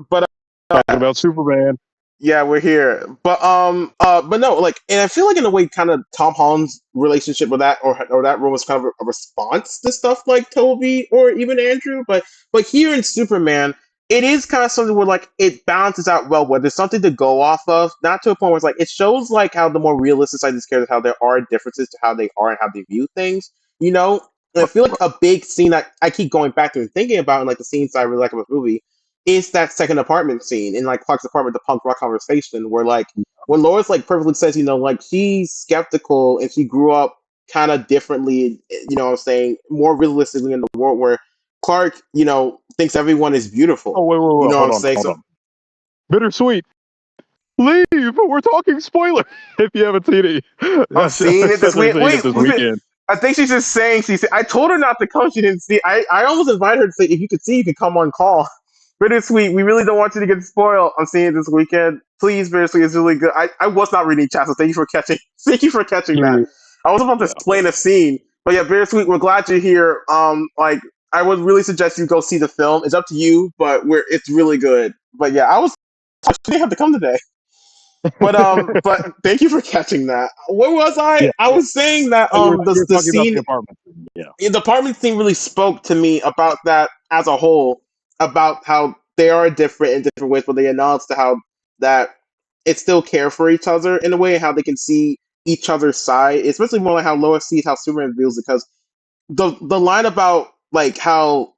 but Talking about Superman. yeah, we're here. But no, like, and I feel like in a way, kind of Tom Holland's relationship with that or that role was kind of a response to stuff like Toby or even Andrew. But here in Superman, it is kind of something where like it balances out well, where there's something to go off of, not to a point where it's like it shows like how the more realistic side of these characters, how there are differences to how they are and how they view things. You know, and I feel like a big scene that I keep going back to and thinking about, and like the scenes I really like of a movie is that second apartment scene in like Clark's apartment, the punk rock conversation, where like when Lois like perfectly says, like she's skeptical and she grew up kind of differently, what I'm saying, more realistically in the world where Clark, thinks everyone is Oh, beautiful. wait, wait, You wait. know what Hold I'm on, saying? hold So on. Bittersweet. Leave. We're talking spoiler. If you haven't seen it, I'm seeing it this they're week. seeing it Wait, this weekend. I think she's just saying I told her not to come. She didn't see. I almost invited her to say if you could see, you could come on call. Bittersweet, we really don't want you to get spoiled. I'm seeing it this weekend. Please, Bittersweet, it's really good. I was not reading chat, so thank you for catching. Thank you for catching that. Yeah, I was about to yeah, yeah. explain a scene, but yeah, Bittersweet, we're glad you're here. Like I would really suggest you go see the film. It's up to you, but it's really good. But yeah, I didn't have to come today. But thank you for catching that. Where was I? Yeah, I yeah. was saying that You're the talking about scene, the apartment. Yeah. the apartment scene really spoke to me about that as a whole, about how they are different in different ways, but they announced how that it still care for each other in a way, how they can see each other's side, especially more like how Lois sees how Superman feels, because the line about like how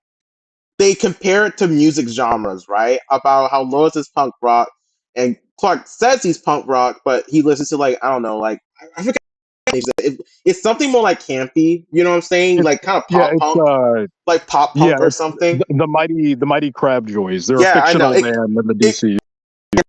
they compare it to music genres, right? About how Lois is punk rock and Clark says he's punk rock, but he listens to like I don't know, like I forget It's something more like campy. You know what I'm saying? It's Like kind of yeah, pop it's punk, like pop yeah, punk or it's something. the mighty Crab Joys. They're a Yeah, I know. fictional band in the It DC.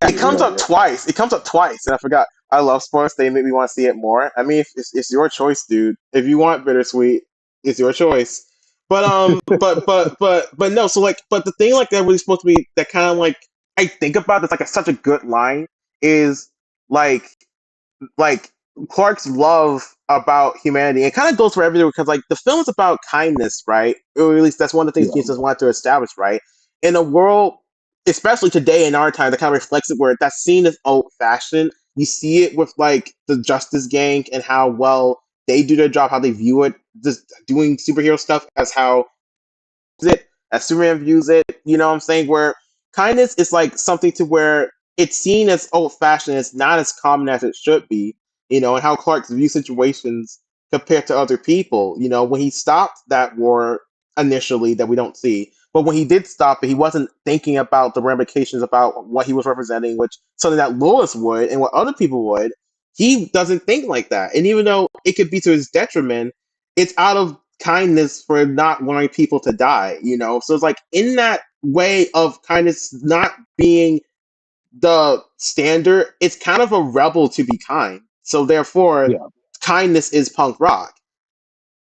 it comes up twice. It comes up twice, and I forgot. I love sports. They make me want to see it more. I mean, it's your choice, dude. If you want bittersweet, it's your choice. But no. So like, but the thing like that really supposed to be that kind of like I think about that's like such a good line is like like Clark's love about humanity. It kind of goes for everything because like the film is about kindness, right? Or at least that's one of the things Yeah, Jesus wanted to establish, right? In a world, especially today in our time, that kind of reflects it where that's seen as old fashioned. You see it with like the Justice Gang and how well they do their job, how they view it, just doing superhero stuff as how it as Superman views it. You know what I'm saying? Where kindness is like something to where it's seen as old fashioned, it's not as common as it should be. You know, and how Clark views situations compared to other people. You know, when he stopped that war initially that we don't see. But when he did stop it, he wasn't thinking about the ramifications about what he was representing, which something that Lois would and what other people would. He doesn't think like that. And even though it could be to his detriment, it's out of kindness for not wanting people to die, you know? So it's like in that way of kindness not being the standard, it's kind of a rebel to be kind. So therefore, yeah. kindness is punk rock.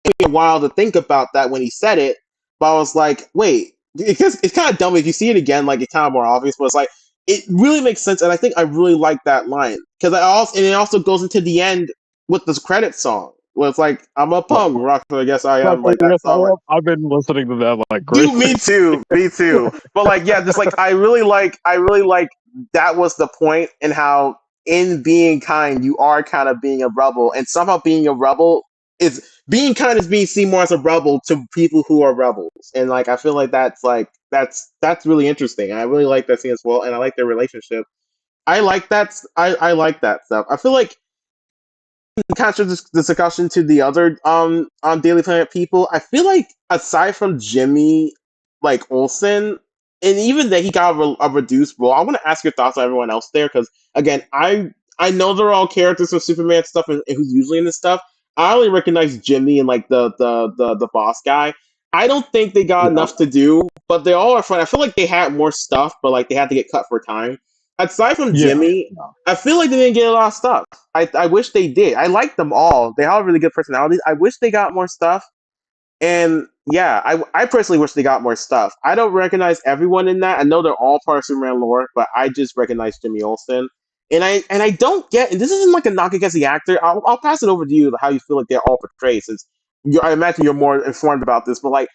It took me a while to think about that when he said it, but I was like, wait, because it's kind of dumb if you see it again, like it's kind of more obvious, but it's like it really makes sense, and I think I really like that line because I also and it also goes into the end with this credit song where it's like I'm a Right. punk rock, so I guess I But am like that yes, I song. Like, have. I've been listening to that like dude, crazy. me too, me too. But like, yeah, just like I really like that was the point, and how in being kind, you are kind of being a rebel, and somehow being a rebel is being kind is being seen more as a rebel to people who are rebels, and like I feel like that's really interesting. I really like that scene as well, and I like their relationship. I like that. I like that stuff. I feel like counter this discussion to the other on Daily Planet people, I feel like aside from Jimmy like Olsen, and even that he got a reduced role, I want to ask your thoughts on everyone else there because again, I know they're all characters from Superman stuff and who's usually in this stuff. I only recognize Jimmy and like the boss guy. I don't think they got Yeah, enough to do, but they all are fun. I feel like they had more stuff, but like they had to get cut for time. Aside from yeah. Jimmy, I feel like they didn't get a lot of stuff. I wish they did. I like them all. They all have really good personalities. I wish they got more stuff. And yeah, I personally wish they got more stuff. I don't recognize everyone in that. I know they're all part of Superman lore, but I just recognize Jimmy Olsen. And I don't get, and this isn't like a knock against the actor. I'll pass it over to you how you feel like they're all portrayed, since I imagine you're more informed about this. But like,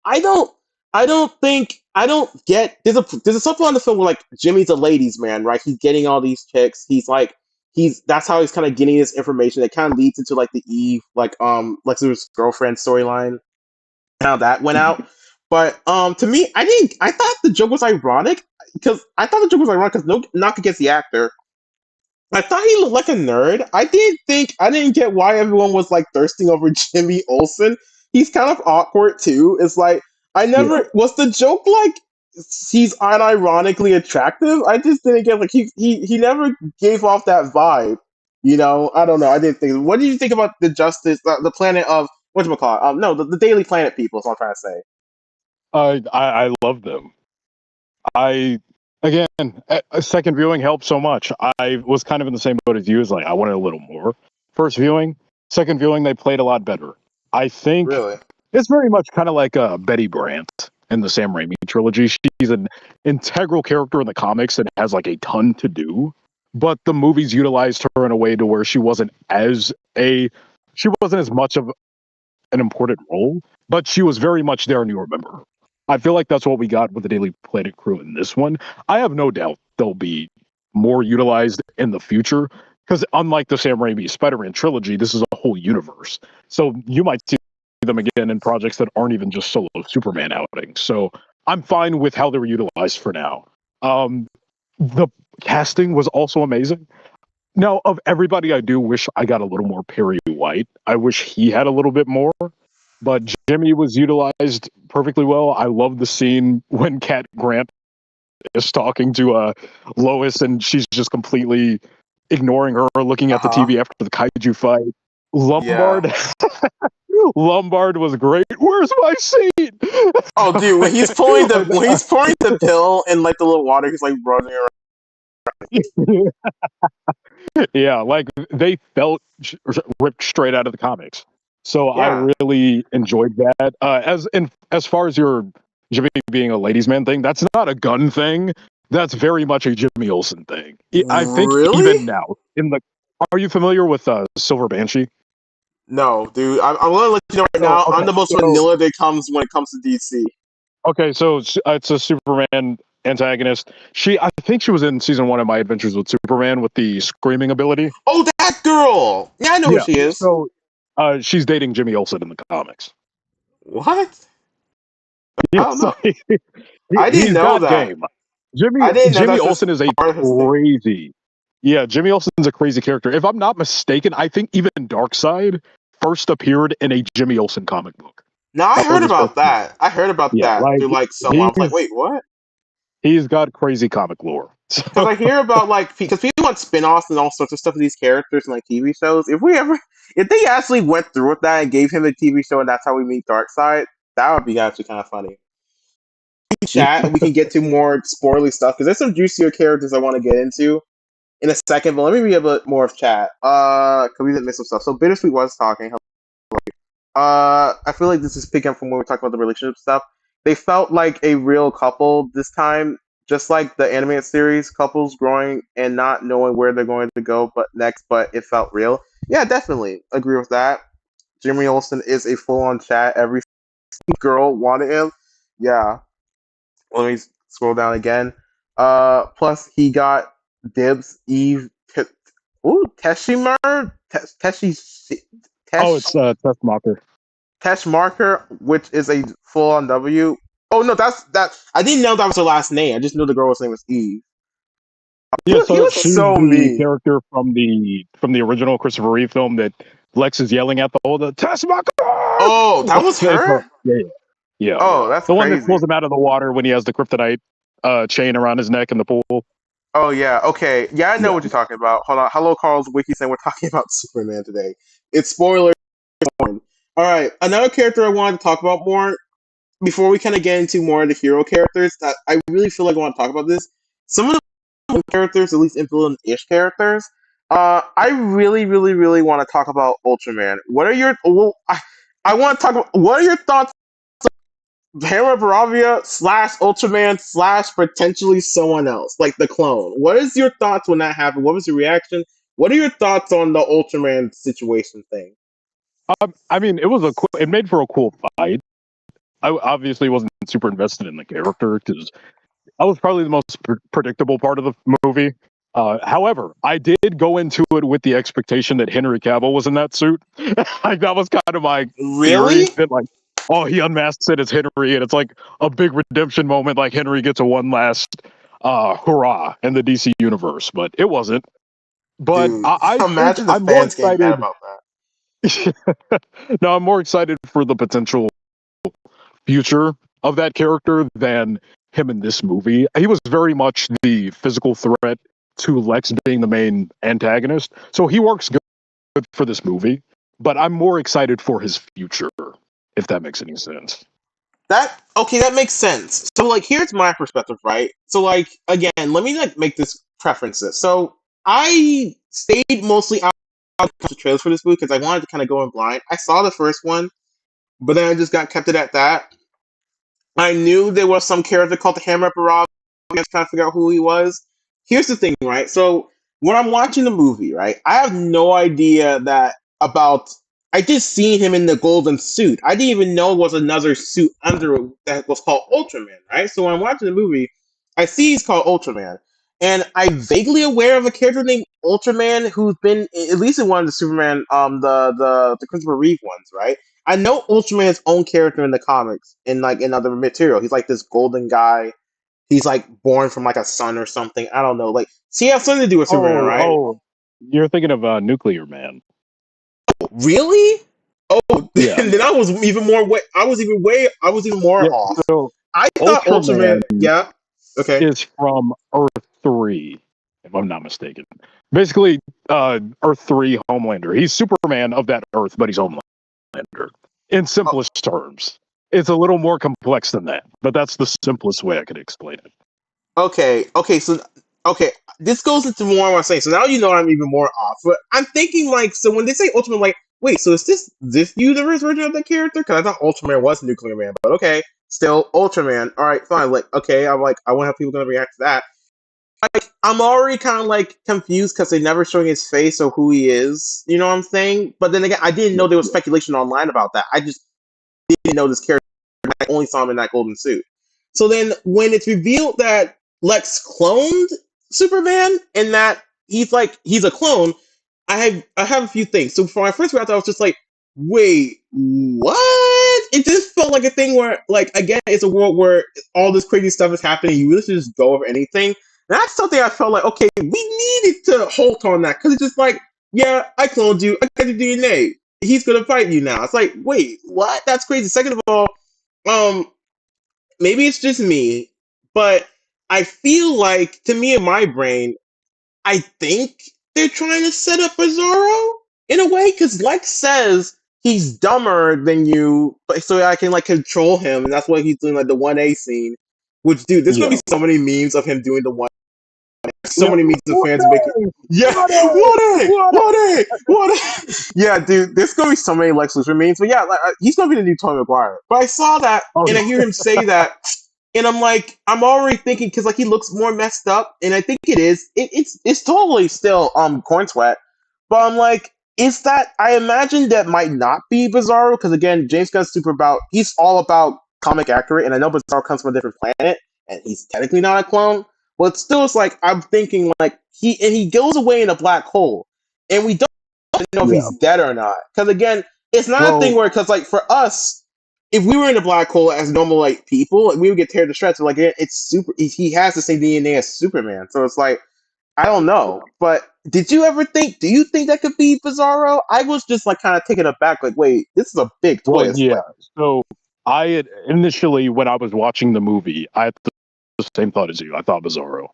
I don't I don't get there's a subplot in the film where like Jimmy's a ladies man, right? He's getting all these chicks. He's like that's how he's kind of getting this information that kind of leads into like the Eve like Lex's girlfriend storyline, how that went out. But to me, I thought the joke was ironic because no knock against the actor. I thought he looked like a nerd. I didn't get why everyone was like thirsting over Jimmy Olsen. He's kind of awkward too. It's like I Yeah. never was the joke like he's unironically attractive. I just didn't get like he never gave off that vibe. You know, I don't know. I didn't think. What did you think about the Justice, the planet of what you call it? No, the Daily Planet people. Is what I'm trying to say. I love them. I again, a second viewing helped so much. I was kind of in the same boat as you. As like I wanted a little more. First viewing, second viewing, they played a lot better. I think Really? it's very much kind of like Betty Brant in the Sam Raimi trilogy. She's an integral character in the comics and has like a ton to do. But the movies utilized her in a way to where she wasn't as much of an important role, but she was very much there and you remember her. I feel like that's what we got with the Daily Planet crew in this one. I have no doubt they'll be more utilized in the future because unlike the Sam Raimi Spider-Man trilogy, this is a whole universe. So you might see them again in projects that aren't even just solo Superman outings. So I'm fine with how they were utilized for now. The casting was also amazing. Now, of everybody, I do wish I got a little more Perry White. I wish he had a little bit more, but Jimmy was utilized perfectly well. I love the scene when Cat Grant is talking to Lois and she's just completely ignoring her, looking Uh at the huh. TV after the kaiju fight. Yeah. Lombard. Lombard was great. Where's my seat? Oh, dude, when he's pouring the pill in like the little water, he's like running around. Yeah, like they felt ripped straight out of the comics. So I Yeah. really enjoyed that. As far as your Jimmy being a ladies' man thing, that's not a gun thing. That's very much a Jimmy Olsen thing. I think Really? even now in the are you familiar with Silver Banshee? No, dude. I'm gonna let you know right So now. I'm the most so vanilla that comes when it comes to DC. it's a Superman antagonist. I think she was in season one of My Adventures with Superman with the screaming ability. Oh, that girl. Yeah, I know who Yeah. she is. So she's dating Jimmy Olsen in the comics. What? I Yeah, don't so know. I didn't he's know got that. game. Jimmy I didn't know Jimmy that's just Olsen is a part of his thing. crazy. Yeah, Jimmy Olsen's a crazy character. If I'm not mistaken, I think even Darkseid first appeared in a Jimmy Olsen comic book. Now I That was heard his first about appearance. that. I heard about Yeah, that like through like someone. I was like, he's wait, what? he's got crazy comic lore. Because So I hear about like because people want spin-offs and all sorts of stuff of these characters and like TV shows. If they actually went through with that and gave him a TV show and that's how we meet Darkseid, that would be actually kind of funny. We can yeah. chat and we can get to more spoilerly stuff because there's some juicier characters I want to get into in a second. But let me read a bit more of chat. Cause we didn't miss some stuff. So Bittersweet was talking. I feel like this is picking up from when we talked about the relationship stuff. They felt like a real couple this time, just like the animated series, couples growing and not knowing where they're going to go but next, but it felt real. Yeah, definitely agree with that. Jimmy Olsen is a full on chat. Every girl wanted him. Yeah. Let me scroll down again. Plus he got Dibs, Eve, Teshimur, Oh, Tesh it's Test Mocker. Tesh Marker, which is a full on W. Oh no, that's that. I didn't know that was her last name. I just knew the girl's name was Eve. Yeah, He so was she's so the mean. character from the original Christopher Reeve film that Lex is yelling at the whole the Test Mocker. Oh, that was her. Yeah, yeah. Oh, that's The one that crazy. pulls him out of the water when he has the kryptonite chain around his neck in the pool. Oh yeah. Okay. Yeah, I know Yeah. what you're talking about. Hold on. Hello, Carl's Wiki saying we're talking about Superman today. It's spoiler. All right. Another character I wanted to talk about more before we kind of get into more of the hero characters that I really feel like I want to talk about this. Some of the characters, at least influence-ish characters. I really, really, really want to talk about Ultraman. What are your? Well, I want to talk about. What are your thoughts? Hera Baravia slash Ultraman slash potentially someone else, like the clone. What is your thoughts when that happened? What was your reaction? What are your thoughts on the Ultraman situation thing? I mean, it made for a cool fight. I obviously wasn't super invested in the character because that was probably the most predictable part of the movie. However, I did go into it with the expectation that Henry Cavill was in that suit. Like that was kind of my theory Really, that like, oh, he unmasks it as Henry, and it's like a big redemption moment. Like Henry gets a one last hurrah in the DC universe, but it wasn't. But dude? I think Imagine the I'm more fans getting mad excited. about that. No, I'm more excited for the potential future of that character than him in this movie. He was very much the physical threat to Lex being the main antagonist. So he works good for this movie, but I'm more excited for his future, if that makes any sense. That okay, that makes sense. So like here's my perspective, right? So like again, let me like make this preferences. So I stayed mostly out of the trailers for this movie because I wanted to kind of go in blind. I saw the first one, but then I just got kept it at that. I knew there was some character called the Hammer Barab. I was trying to figure out who he was. Here's the thing, right? So when I'm watching the movie, right, I have no idea that about. I just seen him in the golden suit. I didn't even know it was another suit under that was called Ultraman, right? So when I'm watching the movie, I see he's called Ultraman, and I'm vaguely aware of a character named Ultraman who's been at least in one of the Superman, the Christopher Reeve ones, right? I know Ultraman's own character in the comics in like in other material. He's like this golden guy. He's like born from like a sun or something. I don't know. Like, so he has something to do with Superman, Oh, right? oh, you're thinking of Nuclear Man. Really? Oh, Yeah, then I was even more. I was even more yeah. off. So I thought Ultraman Ultraman. Yeah. Okay. is from Earth 3. if I'm not mistaken. Basically, Earth 3 Homelander. He's Superman of that Earth, but he's Homelander. In Oh, simplest terms. It's a little more complex than that, but that's the simplest way I could explain it. okay, this goes into more what I'm saying. So now you know I'm even more off. But I'm thinking like, so when they say Ultraman, like, wait, so is this universe version of the character? Because I thought Ultraman was Nuclear Man, but okay, still Ultraman. All right, fine. Like, okay, I'm like, I wonder how people are gonna react to that. Like, I'm already kind of like confused because they never showing his face or who he is. You know what I'm saying? But then again, I didn't know there was speculation online about that. I just didn't know this character. I only saw him in that golden suit. So then, when it's revealed that Lex cloned Superman and that he's a clone, I have a few things. So for my first reaction, I was just like, wait, what? It just felt like a thing where, like, again, it's a world where all this crazy stuff is happening. You really should just go over anything. And that's something I felt like, okay, we needed to halt on that because it's just like, yeah, I cloned you. I got your DNA. He's gonna fight you now. It's like, wait, what? That's crazy. Second of all, um, maybe it's just me, but I feel like, to me in my brain, I think they're trying to set up Bizarro in a way because Lex says he's dumber than you, but so I can like control him, and that's why he's doing like the 1A scene. Which, dude, there's gonna Yeah. be so many memes of him doing the one. So Yeah. many memes of What fans making. a, Yeah, what a, what a, what a. what a, what a. Yeah, dude, there's gonna be so many Lex Luthor memes. But yeah, like, he's gonna be the new Tony McGuire. But I saw that Oh, and I hear him say that, and I'm like, I'm already thinking because like he looks more messed up, and I think it is. It's totally still corn sweat, but I'm like, is that? I imagine that might not be Bizarro because again, James Gunn's he's all about comic accurate, and I know Bizarro comes from a different planet, and he's technically not a clone. But still, it's like I'm thinking like he goes away in a black hole, and we don't know if yeah. he's dead or not. Because again, it's not a thing Well, where because like for us, if we were in a black hole as normal like people, like, we would get teared to shreds. But like it's super. He has the same DNA as Superman, so it's like I don't know. But did you ever think? Do you think that could be Bizarro? I was just like kind of taken aback. Like, wait, this is a big well, twist. yeah. Like, So I had initially, when I was watching the movie, I had the same thought as you. I thought Bizarro.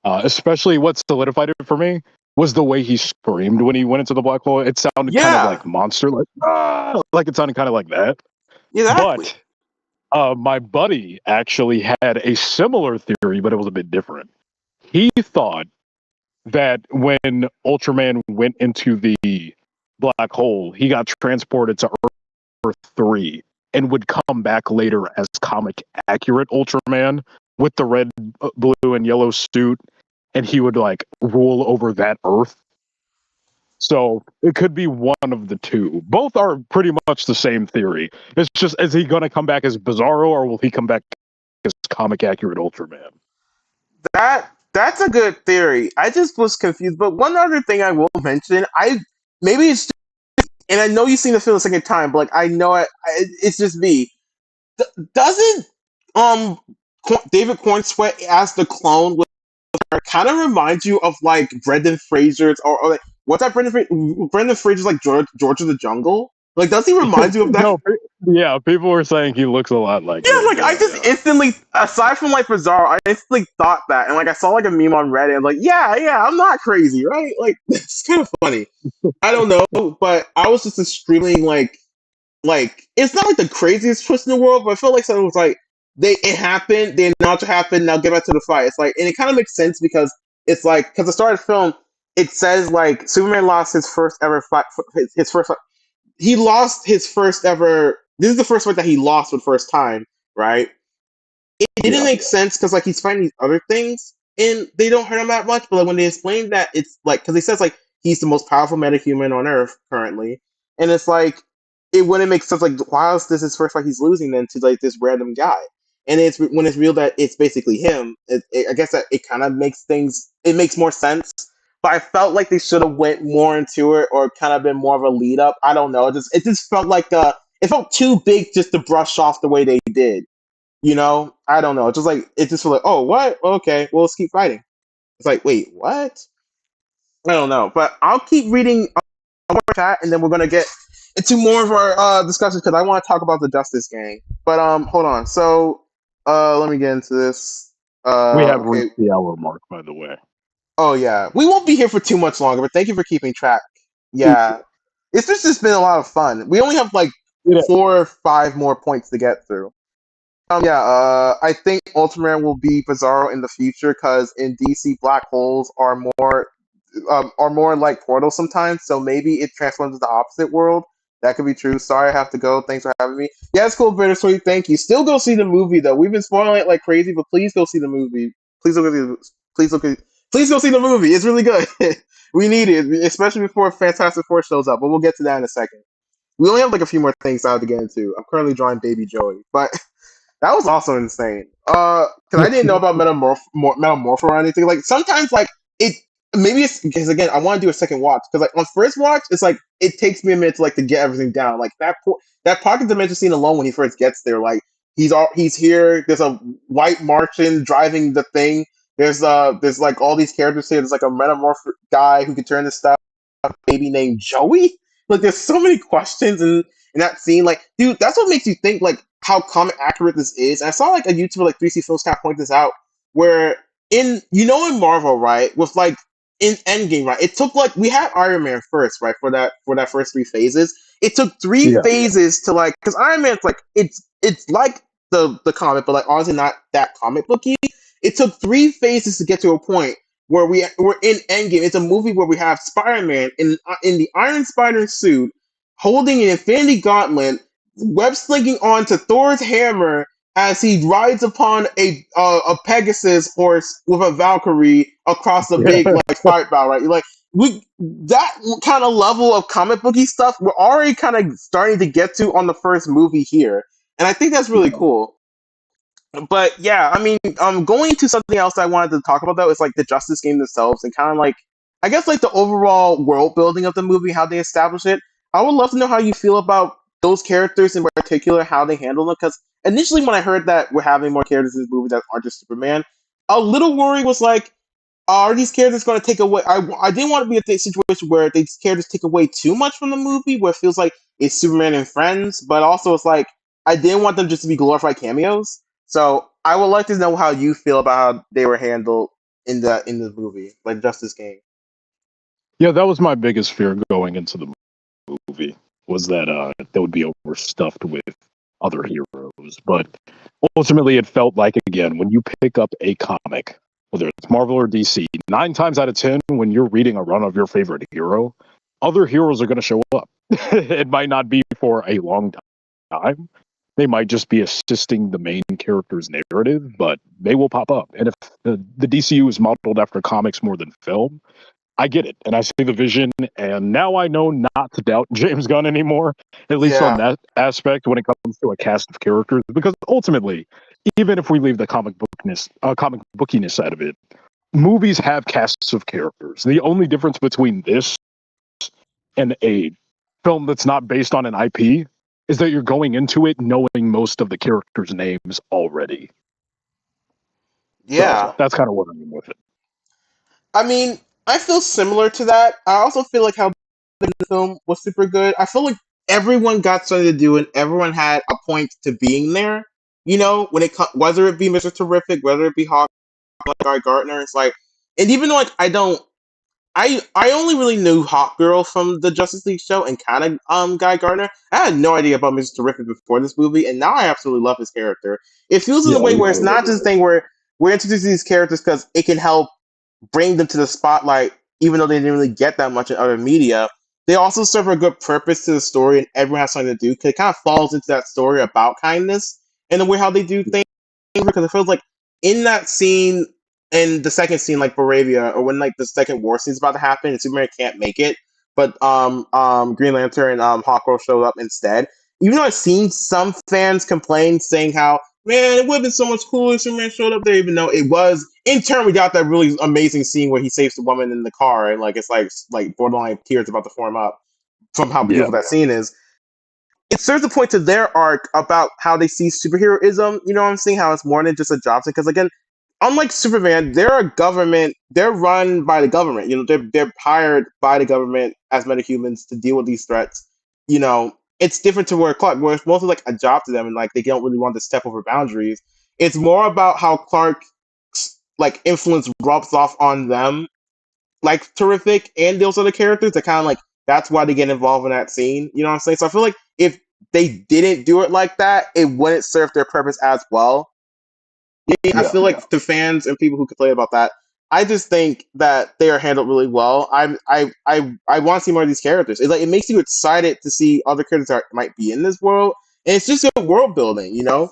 Especially what solidified it for me was the way he screamed when he went into the black hole. It sounded kind of yeah, like monster, like ah, like it sounded kind of like that. exactly. But my buddy actually had a similar theory, but it was a bit different. He thought that when Ultraman went into the black hole, he got transported to Earth 3 and would come back later as comic accurate Ultraman with the red, blue, and yellow suit, and he would like rule over that Earth. So it could be one of the two. Both are pretty much the same theory. It's just, is he going to come back as Bizarro or will he come back as comic accurate Ultraman? That's a good theory. I just was confused. But one other thing I will mention, maybe it's just, and I know you've seen the film a second time, but like I know it's just me. Doesn't um David Cornsweet as the clone kind of remind you of like Brendan Fraser's or like what's that Brendan Fraser's like George of the Jungle? Like, does he remind you of that? No, yeah, people were saying he looks a lot like Yeah, him. like I Yeah, just yeah. instantly, aside from like Bizarre, I instantly thought that, and like I saw like a meme on Reddit, and like, yeah, I'm not crazy, right? Like, it's kind of funny. I don't know, but I was just extremely like it's not like the craziest twist in the world, but I felt like something was like it happened, they announced it happened, now get back to the fight. It's like, and it kind of makes sense because it's like because the start of the film, it says like Superman lost his first ever fight, his first he lost his first ever. This is the first fight that he lost for the first time, right? It didn't Yeah. make sense because like he's fighting these other things and they don't hurt him that much. But like when they explain that, it's like because he says like he's the most powerful metahuman on Earth currently, and it's like it wouldn't make sense. Like why is this his first fight he's losing then to like this random guy? And it's when it's real that it's basically him. I guess that it kind of makes things. It makes more sense. But I felt like they should have went more into it or kind of been more of a lead up. I don't know. It just felt like it felt too big just to brush off the way they did. You know, I don't know. It's just like it just felt like, oh, what? Okay, well, let's keep fighting. It's like, wait, what? I don't know, but I'll keep reading more chat, and then we're gonna get into more of our discussions because I want to talk about the Justice Gang. But hold on. So let me get into this. We have Okay. reached the hour mark, by the way. Oh yeah, we won't be here for too much longer, but thank you for keeping track. Yeah, it's just been a lot of fun. We only have like Yeah, 4 or 5 more points to get through. Yeah, I think Ultraman will be Bizarro in the future because in DC, black holes are more like portals sometimes. So maybe it transforms to the opposite world. That could be true. Sorry, I have to go. Thanks for having me. Yeah, it's cool, Bittersweet. Thank you. Still go see the movie though. We've been spoiling it like crazy, but please go see the movie. Please look at the. Please look at. Please go see the movie. It's really good. We need it, especially before Fantastic Four shows up. But we'll get to that in a second. We only have like a few more things I have to get into. I'm currently drawing Baby Joey, but that was also insane. Because I didn't know about Metamorpho or anything. Like sometimes, like it maybe it's because again I want to do a second watch because like on first watch it's like it takes me a minute to like to get everything down. Like that pocket dimension scene alone when he first gets there, like he's here. There's a white Martian driving the thing. There's like all these characters here. There's like a metamorph guy who can turn this stuff. Baby named Joey. Like there's so many questions in that scene. Like, dude, that's what makes you think like how comic accurate this is. And I saw like a YouTuber like 3C Films kind of point this out, where in Marvel, right, with like in Endgame, right, it took like we had Iron Man first, right, for that first 3 phases. It took three yeah, phases to like because Iron Man's like it's like the comic, but like honestly not that comic booky. It took 3 phases to get to a point where we're in Endgame. It's a movie where we have Spider-Man in the Iron Spider suit, holding an Infinity Gauntlet, web slinging onto Thor's hammer as he rides upon a Pegasus horse with a Valkyrie across a big yeah. like fight battle. Right, like we that kind of level of comic booky stuff we're already kind of starting to get to on the first movie here, and I think that's really cool. But yeah, I mean, going to something else I wanted to talk about though is like the Justice game themselves and kind of like I guess like the overall world building of the movie, how they establish it. I would love to know how you feel about those characters in particular, how they handle them. Because initially, when I heard that we're having more characters in this movie that aren't just Superman, a little worry was like, are these characters going to take away? I didn't want to be a situation where these characters take away too much from the movie, where it feels like it's Superman and friends, but also it's like I didn't want them just to be glorified cameos. So I would like to know how you feel about how they were handled in the movie, like Justice Game. Yeah, that was my biggest fear going into the movie was that they would be overstuffed with other heroes. But ultimately, it felt like again when you pick up a comic, whether it's Marvel or DC, 9 times out of 10, when you're reading a run of your favorite hero, other heroes are going to show up. It might not be for a long time. They might just be assisting the main character's narrative, but they will pop up. And if the DCU is modeled after comics more than film, I get it, and I see the vision, and now I know not to doubt James Gunn anymore, at least on Yeah, that aspect when it comes to a cast of characters. Because ultimately, even if we leave the comic bookiness side of it, movies have casts of characters. The only difference between this and a film that's not based on an IP is that you're going into it knowing most of the characters' names already. So yeah. that's kind of what I mean with it. I mean, I feel similar to that. I also feel like how the film was super good. I feel like everyone got something to do and everyone had a point to being there. You know, when whether it be Mr. Terrific, whether it be Hawk, like Guy Gardner, it's like, and even though like I only really knew Hawk Girl from the Justice League show and kind of Guy Gardner. I had no idea about Mr. Terrific before this movie, and now I absolutely love his character. It feels in Yeah, a way me where it's too. not just a thing where we're introducing these characters because it can help bring them to the spotlight, even though they didn't really get that much in other media. They also serve a good purpose to the story, and everyone has something to do because it kind of falls into that story about kindness and the way how they do things. Because it feels like in that scene, in the second scene, like Baravia, or when like the second war scene is about to happen, and Superman can't make it, but Green Lantern and Hawkgirl showed up instead. Even though I've seen some fans complain, saying how man, it would have been so much cooler if Superman showed up there, even though it was. In turn, we got that really amazing scene where he saves the woman in the car, and like it's like borderline tears about to form up from how Yeah. beautiful that scene is. It serves a point to their arc about how they see superheroism. You know what I'm saying? How it's more than just a job thing. Because again, unlike Superman, they're a government. They're run by the government. You know, they're hired by the government as metahumans to deal with these threats. You know, it's different to where it's mostly like a job to them, and like they don't really want to step over boundaries. It's more about how Clark's like influence rubs off on them like terrific and those other characters, that kind of like that's why they get involved in that scene. You know what I'm saying? So I feel like if they didn't do it like that, it wouldn't serve their purpose as well. Yeah, I Yeah. feel like to fans and people who complain about that, I just think that they are handled really well. I want to see more of these characters. It's like it makes you excited to see other characters that might be in this world, and it's just good world building, you know.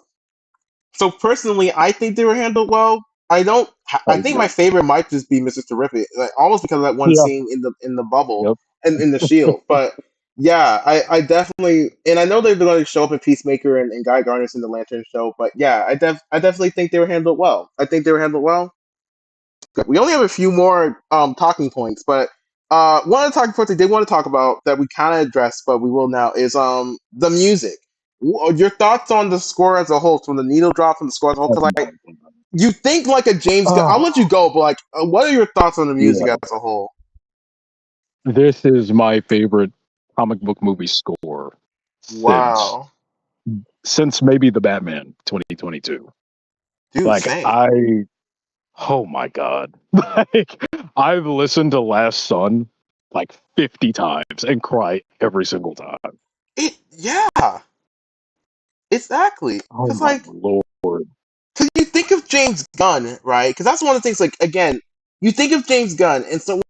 So personally, I think they were handled well. I don't. I I think agree. my favorite might just be Mr. Terrific, like almost because of that one Yeah. scene in the bubble Yep. and in the shield. But yeah, I definitely, and I know they're going to show up in Peacemaker and Guy Gardner's in the Lantern show. But yeah, I definitely think they were handled well. I think they were handled well. Good. We only have a few more talking points, but one of the talking points I did want to talk about that we kind of addressed, but we will now is the music. Your thoughts on the score as a whole, from the needle drop, from the score as a whole? Oh Because my like you think like a James Gunn. I'll God. let you go, but like, what are your thoughts on the music Yeah. as a whole? This is my favorite comic book movie score since Wow, maybe the Batman 2022. dude, Like same. I oh my god. Like I've listened to Last Son like 50 times and cry every single time. Yeah, exactly. Oh Because my like, lord. cause you think of James Gunn, right? Because that's one of the things. Like again, you think of James Gunn, and so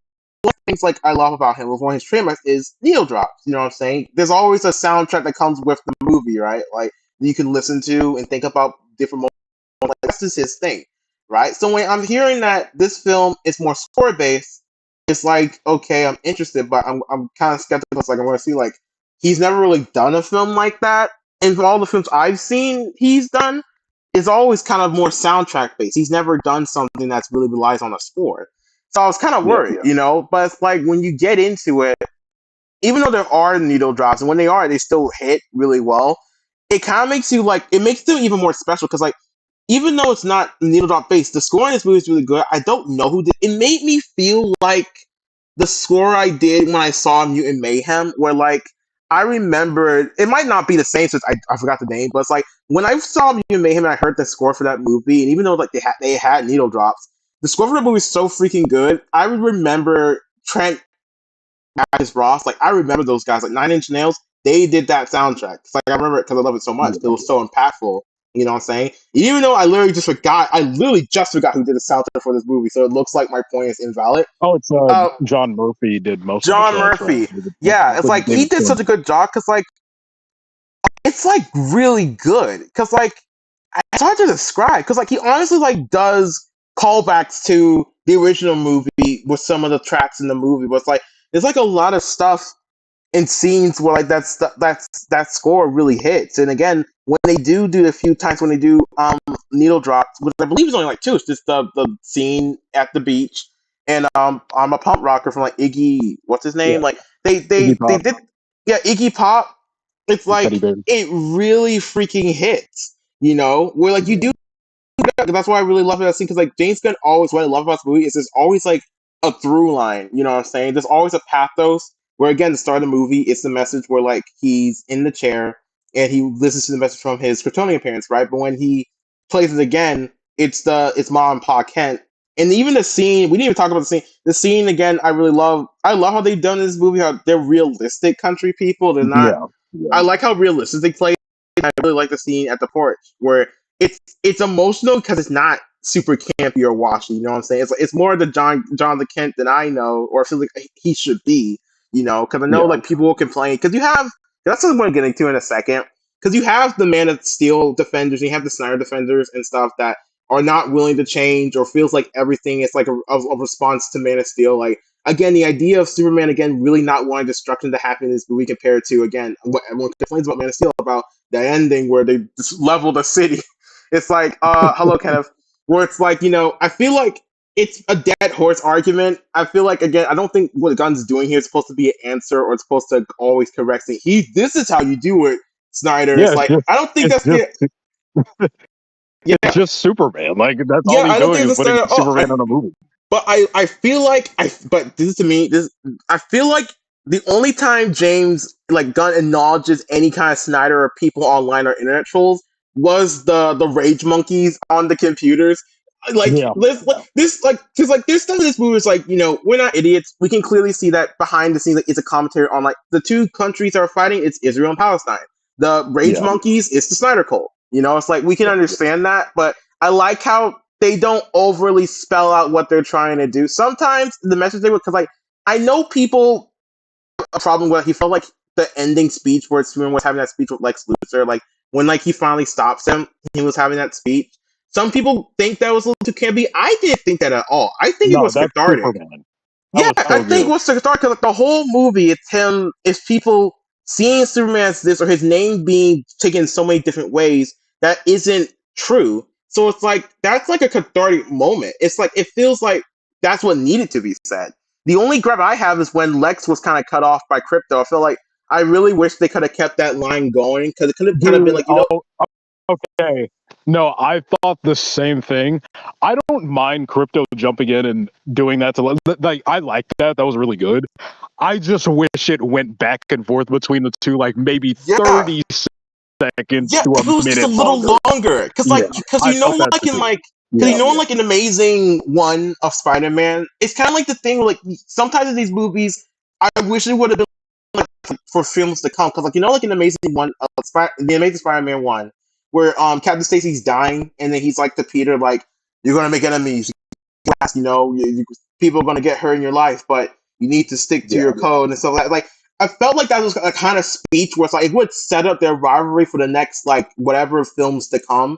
things like I love about him with one of his trademarks is needle drops. You know what I'm saying? There's always a soundtrack that comes with the movie, right? Like you can listen to and think about different moments. Like, that's just his thing, right? So when I'm hearing that this film is more score based, it's like okay, I'm interested, but I'm kind of skeptical. It's like I want to see like he's never really done a film like that, and from all the films I've seen he's done, is always kind of more soundtrack based. He's never done something that's really relies on a score. So I was kind of Yeah. worried, you know. But it's like when you get into it, even though there are needle drops, and when they are, they still hit really well. It kind of makes you like it makes them even more special because like even though it's not needle drop based, the score in this movie is really good. I don't know who did it. Made me feel like the score I did when I saw Mutant Mayhem, where like I remembered it might not be the same since I forgot the name, but it's like when I saw Mutant Mayhem and I heard the score for that movie, and even though like they had needle drops, the score for the movie is so freaking good. I would remember Trent Marcus Ross, like I remember those guys, like Nine Inch Nails. They did that soundtrack. It's like I remember it because I love it so much. It Yeah. was so impactful. You know what I'm saying? Even though I literally just forgot, I literally just forgot who did the soundtrack for this movie. So it looks like my point is invalid. Oh, it's Uh, John Murphy did most of the John soundtrack Murphy. Yeah, it's with like he David did such a Stern. good job because like it's like really good because like it's hard to describe because like he honestly like does callbacks to the original movie with some of the tracks in the movie, but it's like there's like a lot of stuff in scenes where like that score really hits. And again, when they do a few times when they do needle drops, which I believe is only like two, it's just the scene at the beach and I'm a punk rocker from like Iggy, what's his Yeah. name? Like Iggy they Pop, did, yeah, Iggy Pop. It's the Teddy like Bear. it really freaking hits, you know, where like you Yeah. do that's why I really love that scene because like James Gunn always what I love about this movie is there's always like a through line. You know what I'm saying? There's always a pathos where again the start of the movie it's the message where like he's in the chair and he listens to the message from his Kryptonian parents, right? But when he plays it again, it's mom and pa Kent. And even the scene, we didn't even talk about the scene. The scene again, I really love. I love how they've done this movie. How they're realistic country people. They're not. Yeah. I Yeah. like how realistic they play. I really like the scene at the porch where it's emotional because it's not super campy or washy. You know what I'm saying? It's more the John the Kent that I know or feel like he should be. You know, because I know Yeah. like people will complain because you have that's what I'm getting to in a second. Because you have the Man of Steel defenders, and you have the Snyder defenders and stuff that are not willing to change or feels like everything is like a response to Man of Steel. Like again, the idea of Superman again really not wanting destruction to happen in this movie compared to again what everyone complains about Man of Steel about the ending where they just level the city. It's like, hello, Kenneth, where it's like, you know, I feel like it's a dead horse argument. I feel like again, I don't think what Gunn's doing here is supposed to be an answer or it's supposed to always correct it. This is how you do it, Snyder. Yeah. It's like I don't think It's that's just the it's yeah just Superman. Like that's all yeah. he's I don't doing think is it's the putting Snyder. Superman on a movie. But I feel like but this is to me this I feel like the only time James like Gunn acknowledges any kind of Snyder or people online or internet trolls was the rage monkeys on the computers. Like Yeah, this, like this, like because like this stuff in this movie is like we're not idiots. We can clearly see that behind the scenes, like it's a commentary on like the two countries that are fighting. It's Israel and Palestine. The Rage yeah. Monkeys, it's the Snyder Cult. It's like we can understand that, but I like how they don't overly spell out what they're trying to do. Sometimes the message they would, because like I know people a problem with he felt like the ending speech where Superman was having that speech with Lex Luthor, like when like he finally stops him, he was having that speech. Some people think that was a little too campy. I didn't think that at all. I think it No, was that's cathartic. Superman. That Yeah, was I so think good. what's the start because like the whole movie, it's people seeing Superman as this or his name being taken so many different ways that isn't true. So it's like that's like a cathartic moment. It's like it feels like that's what needed to be said. The only gripe I have is when Lex was kind of cut off by Crypto. I feel like I really wish they could have kept that line going because it could have kind of been Dude, like oh, okay. No, I thought the same thing. I don't mind crypto jumping in and doing that like I like that. That was really good. I just wish it went back and forth between the two, like maybe yeah, 30 seconds yeah, to if a it was just a minute little longer. longer, Yeah, I thought that like in too. because Yeah, like in Amazing One of Spider-Man, it's kind of like the thing like sometimes in these movies, I wish it would have been like for films to come because like in Amazing One of the Amazing Spider-Man one, where Captain Stacy's dying and then he's like to Peter like you're gonna make enemies, people are gonna get hurt in your life, but you need to stick to yeah. your code and stuff like that. Like I felt like that was a kind of speech where it's like it would set up their rivalry for the next like whatever films to come.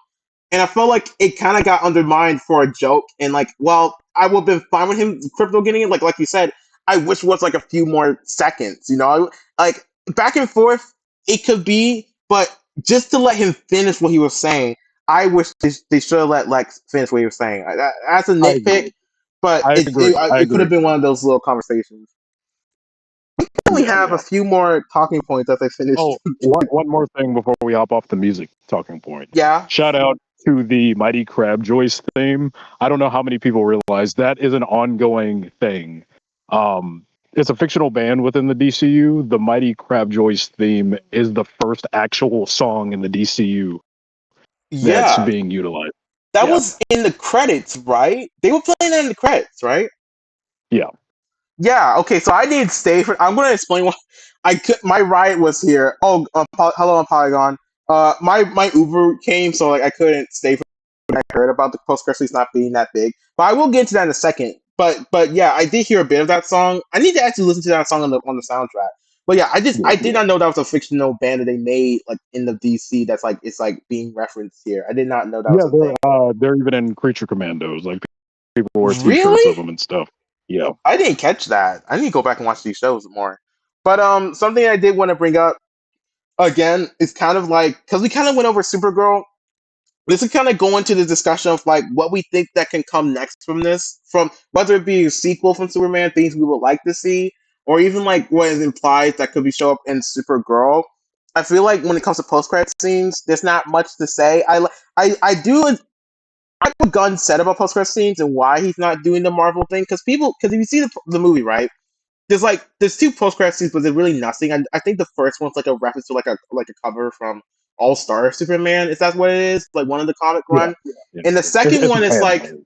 And I felt like it kind of got undermined for a joke. And like, well, I would have been fine with him crypto getting it. Like you said, I wish it was like a few more seconds. Like back and forth, it could be, but just to let him finish what he was saying, I wish they should have let Lex finish what he was saying. That's a I nitpick, agree. but I agree. I it could have agree. been one of those little conversations. I only Yeah. have a few more talking points as I finished. Oh, one more thing before we hop off the music talking point. Yeah, Shout out to the Mighty Crab Joyce theme. I don't know how many people realize that is an ongoing thing. It's a fictional band within the DCU. The Mighty Crab Joyce theme is the first actual song in the DCU that's yeah. being utilized. That Yeah, was in the credits, right? They were playing that in the credits, right? yeah, Yeah. Okay. So I didn't stay for. I'm gonna explain why I could. My ride was here. Oh, hello on Polygon. My Uber came, so like I couldn't stay for. I heard about the post credits not being that big, but I will get into that in a second. But yeah, I did hear a bit of that song. I need to actually listen to that song on the soundtrack. But yeah, I yeah. did not know that was a fictional band that they made like in the DC. That's like it's like being referenced here. I did not know that was Yeah, a thing. they're even in Creature Commandos. Like people wear T-shirts of Really? them and stuff. Yeah, I didn't catch that. I need to go back and watch these shows more. But something I did want to bring up again is kind of like because we kind of went over Supergirl. This is kind of go into the discussion of like what we think that can come next from this, from whether it be a sequel from Superman, things we would like to see, or even like what it implies that could be show up in Supergirl. I feel like when it comes to post credit scenes, there's not much to say. I do like what Gunn said about post credit scenes and why he's not doing the Marvel thing because if you see the movie right there's two post credit scenes, but they're really nothing. I think the first one's like a reference to like a cover from All Star Superman. Is that what it is? Like one of the comic yeah, run. yeah. And the second It's a one is fan like art.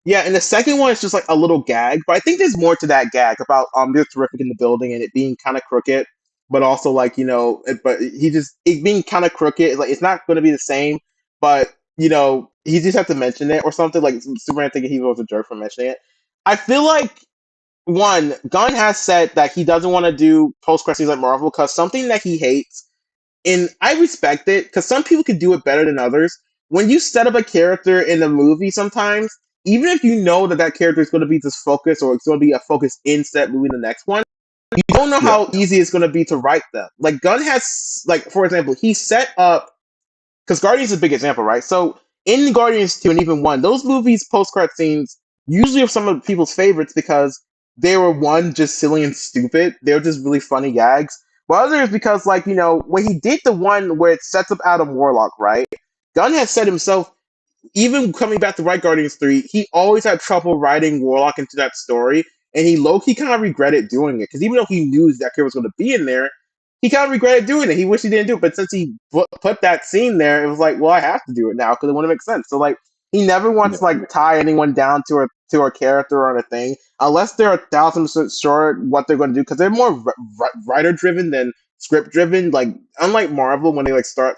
yeah, and the second one is just like a little gag. But I think there's more to that gag about they're terrific in the building and it being kind of crooked, but also like but he just it being kind of crooked. Like it's not going to be the same, but he just have to mention it or something. Like Superman thinking he was a jerk for mentioning it. I feel like one, Gunn has said that he doesn't want to do post credits like Marvel because something that he hates, and I respect it because some people can do it better than others. When you set up a character in a movie, sometimes even if you know that that character is going to be this focus or it's going to be a focus in set movie in the next one, you don't know Yeah, how easy it's going to be to write them. Like Gunn has, like for example, he set up because Guardians is a big example, right? So in Guardians 2 and even 1, those movies post credit scenes usually are some of people's favorites because they were one just silly and stupid. They were just really funny gags. But others because when he did the one where it sets up Adam Warlock, right? Gunn has said himself even coming back to write Guardians 3, he always had trouble writing Warlock into that story, and he low-key kind of regretted doing it, because even though he knew that character was going to be in there, he kind of regretted doing it. He wished he didn't do it, but since he put that scene there, it was like, well, I have to do it now, because it wouldn't make sense. So, like, He never wants to Yeah. like tie anyone down to a character or a thing unless they're 1,000% sure what they're going to do because they're more writer driven than script driven. Like unlike Marvel when they like start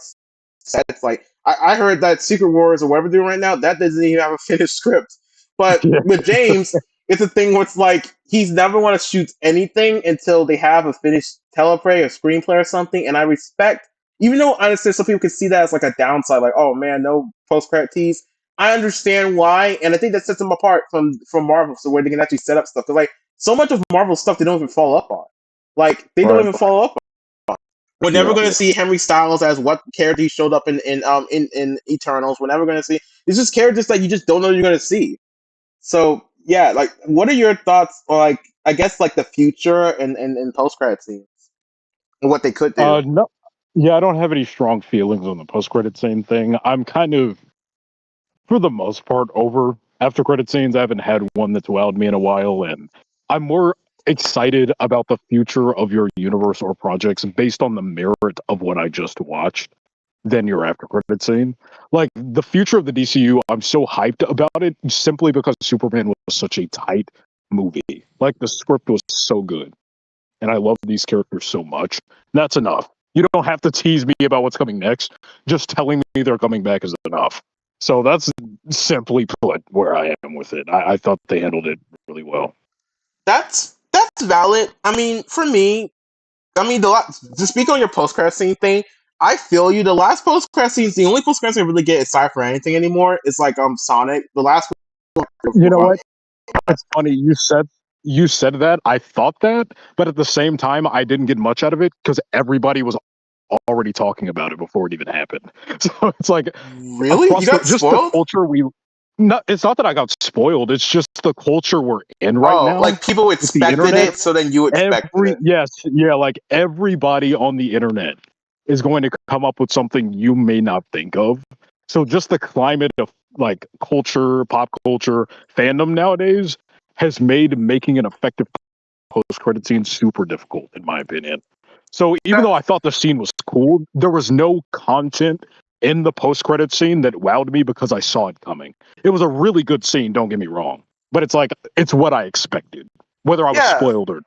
sets, like I heard that Secret Wars or whatever they're doing right now that doesn't even have a finished script. But Yeah. with James, it's a thing where it's like he's never want to shoot anything until they have a finished teleplay or screenplay or something. And I respect, even though I understand some people could see that as like a downside, like oh man, no post credit tease. I understand why, and I think that sets them apart from Marvel, so where they can actually set up stuff. Because like so much of Marvel stuff, they don't even follow up on. Like they don't Right. even follow up. We're never Yeah. going to see Henry Styles as what character he showed up in Eternals. We're never going to see. It's just characters that you just don't know you're going to see. So yeah, like what are your thoughts or like I guess like the future and post credit scenes and what they could do? No. Yeah, I don't have any strong feelings on the post credit scene thing. I'm kind of, for the most part, over after credit scenes. I haven't had one that's wowed me in a while, and I'm more excited about the future of your universe or projects based on the merit of what I just watched than your after credit scene. Like the future of the DCU, I'm so hyped about it simply because Superman was such a tight movie. Like the script was so good, and I love these characters so much. That's enough. You don't have to tease me about what's coming next. Just telling me they're coming back is enough. So that's simply put where I am with it. I thought they handled it really well. That's valid. I mean, for me, I mean, to speak on your post credit scene thing, I feel you. The last post credit scenes, the only post credit scene I really get aside for anything anymore is like Sonic. The last one You know um, what? It's funny you said that. I thought that, but at the same time, I didn't get much out of it because everybody was already talking about it before it even happened. So it's like really? You across the got just the spoiled? culture we. No, it's not that I got spoiled. It's just the culture we're in right Oh, now like people with the expected internet. it, so then you expected Every it. yes, yeah, like everybody on the internet is going to come up with something you may not think of. So just the climate of like culture, pop culture, fandom nowadays has made making an effective post credit scene super difficult, in my opinion. So even That, though I thought the scene was cool, there was no content in the post credit scene that wowed me because I saw it coming. It was a really good scene, don't get me wrong, but it's like it's what I expected, whether I was yeah, spoiled or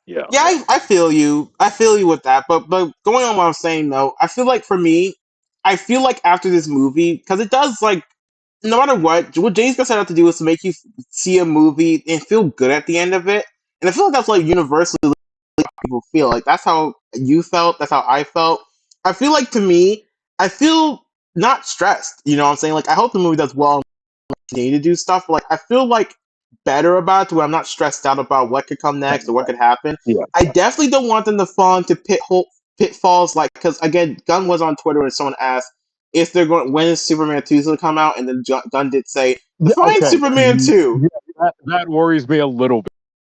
yeah. yeah. I feel you. I feel you with that. But going on what I'm saying though, I feel like for me, I feel like after this movie, because it does like no matter what James gonna set out to do is to make you see a movie and feel good at the end of it. And I feel like that's like universally people feel. Like that's how you felt. That's how I felt. I feel like to me, I feel not stressed. You know what I'm saying? Like I hope the movie does well and continue to do stuff. But like I feel like better about it to where I'm not stressed out about what could come next or what could happen. Yeah. I definitely don't want them to fall into pitfalls like because again, Gunn was on Twitter and someone asked if they're going when is Superman 2 going to come out, and then Gunn did say Yeah. define Okay. Superman 2. Yeah, that worries me a little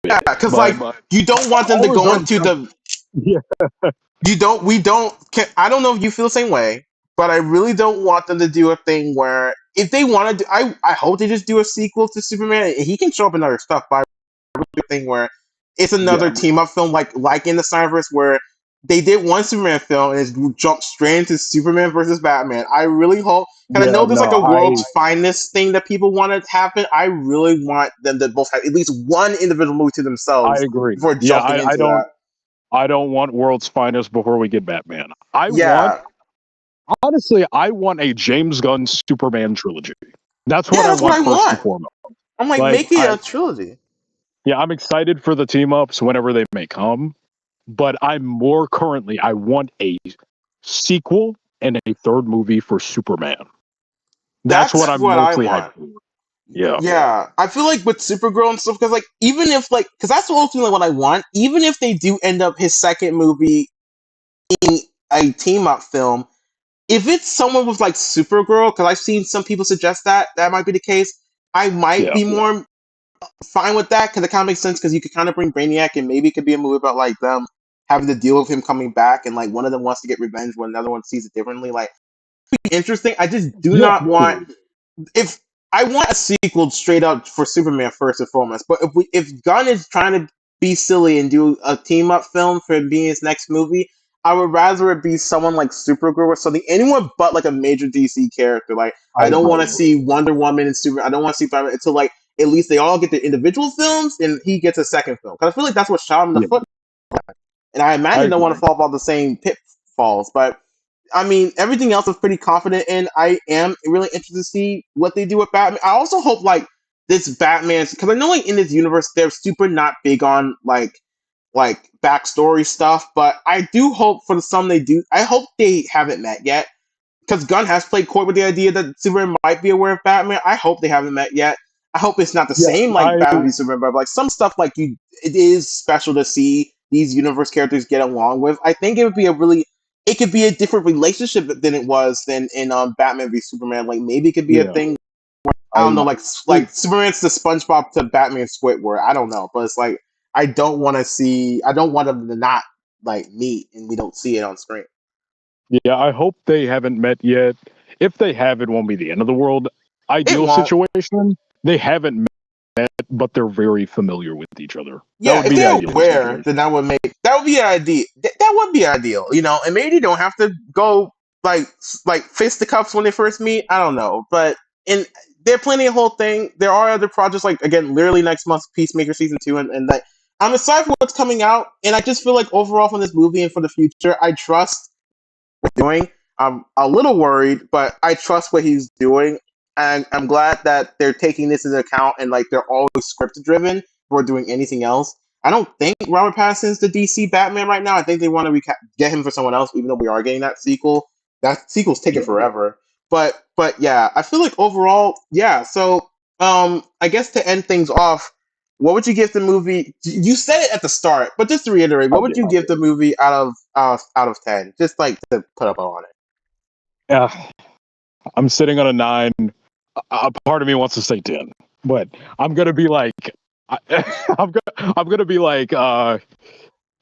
Yeah, bit, because like but you don't want them all to go reserves. into the Yeah. you don't we don't I don't know if you feel the same way, but I really don't want them to do a thing where if they want to do I hope they just do a sequel to Superman and he can show up in other stuff, but I really thing where it's another Yeah. team up film like in the Snyderverse where they did one Superman film and it jumped straight into Superman versus Batman. I really hope and I Yeah. know there's like No, a world's I finest thing that people want to happen. I really want them to both have at least one individual movie to I themselves agree. before Yeah. jumping I into don't. that. I don't want world's finest before we get Batman. Yeah. Honestly, I want a James Gunn Superman trilogy. That's Yeah, what I that's what want I first and want. foremost. I'm like, Like make it a trilogy. yeah, I'm excited for the team ups whenever they may come, but I'm more currently I want a sequel and a third movie for Superman. That's what That's I'm what I mostly hyped want. for. Yeah. Yeah, I feel like with Supergirl and stuff, because like even if like, because that's ultimately what I want. Even if they do end up his second movie in a team up film, if it's someone with like Supergirl, because I've seen some people suggest that that might be the case, I might Yeah. be more fine with that because it kind of makes sense because you could kind of bring Brainiac and maybe it could be a movie about like them having to deal with him coming back and like one of them wants to get revenge when another one sees it differently. Like, interesting. I just do Yeah. not want if I want a sequel straight up for Superman first and foremost. But if Gunn is trying to be silly and do a team up film for being his next movie, I would rather it be someone like Supergirl or something, anyone but like a major DC character. Like I I don't want to agree. see Wonder Woman and Super. I don't want to see Batman until like at least they all get their individual films and he gets a second film. Because I feel like that's what shot him in the Yeah, foot. And I I imagine they want to agree. fall off the same pitfalls. But I mean, everything else is pretty confident in. I am really interested to see what they do with Batman. I also hope like this Batman's because I know like in this universe they're super not big on like backstory stuff, but I do hope for the some they do. I hope they haven't met yet because Gunn has played coy with the idea that Superman might be aware of Batman. I hope they haven't met yet. I hope it's not the Yeah, same like Batman v Superman, but like some stuff like you, it is special to see these universe characters get along with. I think it would be it could be a different relationship than it was than in Batman v Superman. Like maybe it could be a yeah. thing. I don't I know, like Superman's the SpongeBob to Batman Squidward. I don't know, but it's like I don't want to see. I don't want them to not like meet, and we don't see it on screen. yeah, I hope they haven't met yet. If they have, it won't be the end of the world. It Ideal won't. situation, they haven't met, but they're very familiar with each other. That Yeah, would if be the they're ideal aware, situation. then that would be ideal. That would be ideal, you know. And maybe they don't have to go like fisticuffs when they first meet. I don't know, but in they're planning a whole thing. There are other projects like again, literally next month, Peacemaker season 2, and that I'm excited for what's coming out. And I just feel like overall from this movie and for the future, I trust doing. I'm a little worried, but I trust what he's doing, and I'm glad that they're taking this into account and like they're always script driven before doing anything else. I don't think Robert Pattinson's the DC Batman right now. I think they want to get him for someone else, even though we are getting that sequel. That sequel's taking Yeah. forever. But yeah, I feel like overall, yeah. So I guess to end things off, what would you give the movie? You said it at the start, but just to reiterate, I what would did. you give the movie out of 10? Just like to put up on it. Yeah, I'm sitting on a 9. A part of me wants to say 10, but I'm gonna be like, I, I'm gonna be like,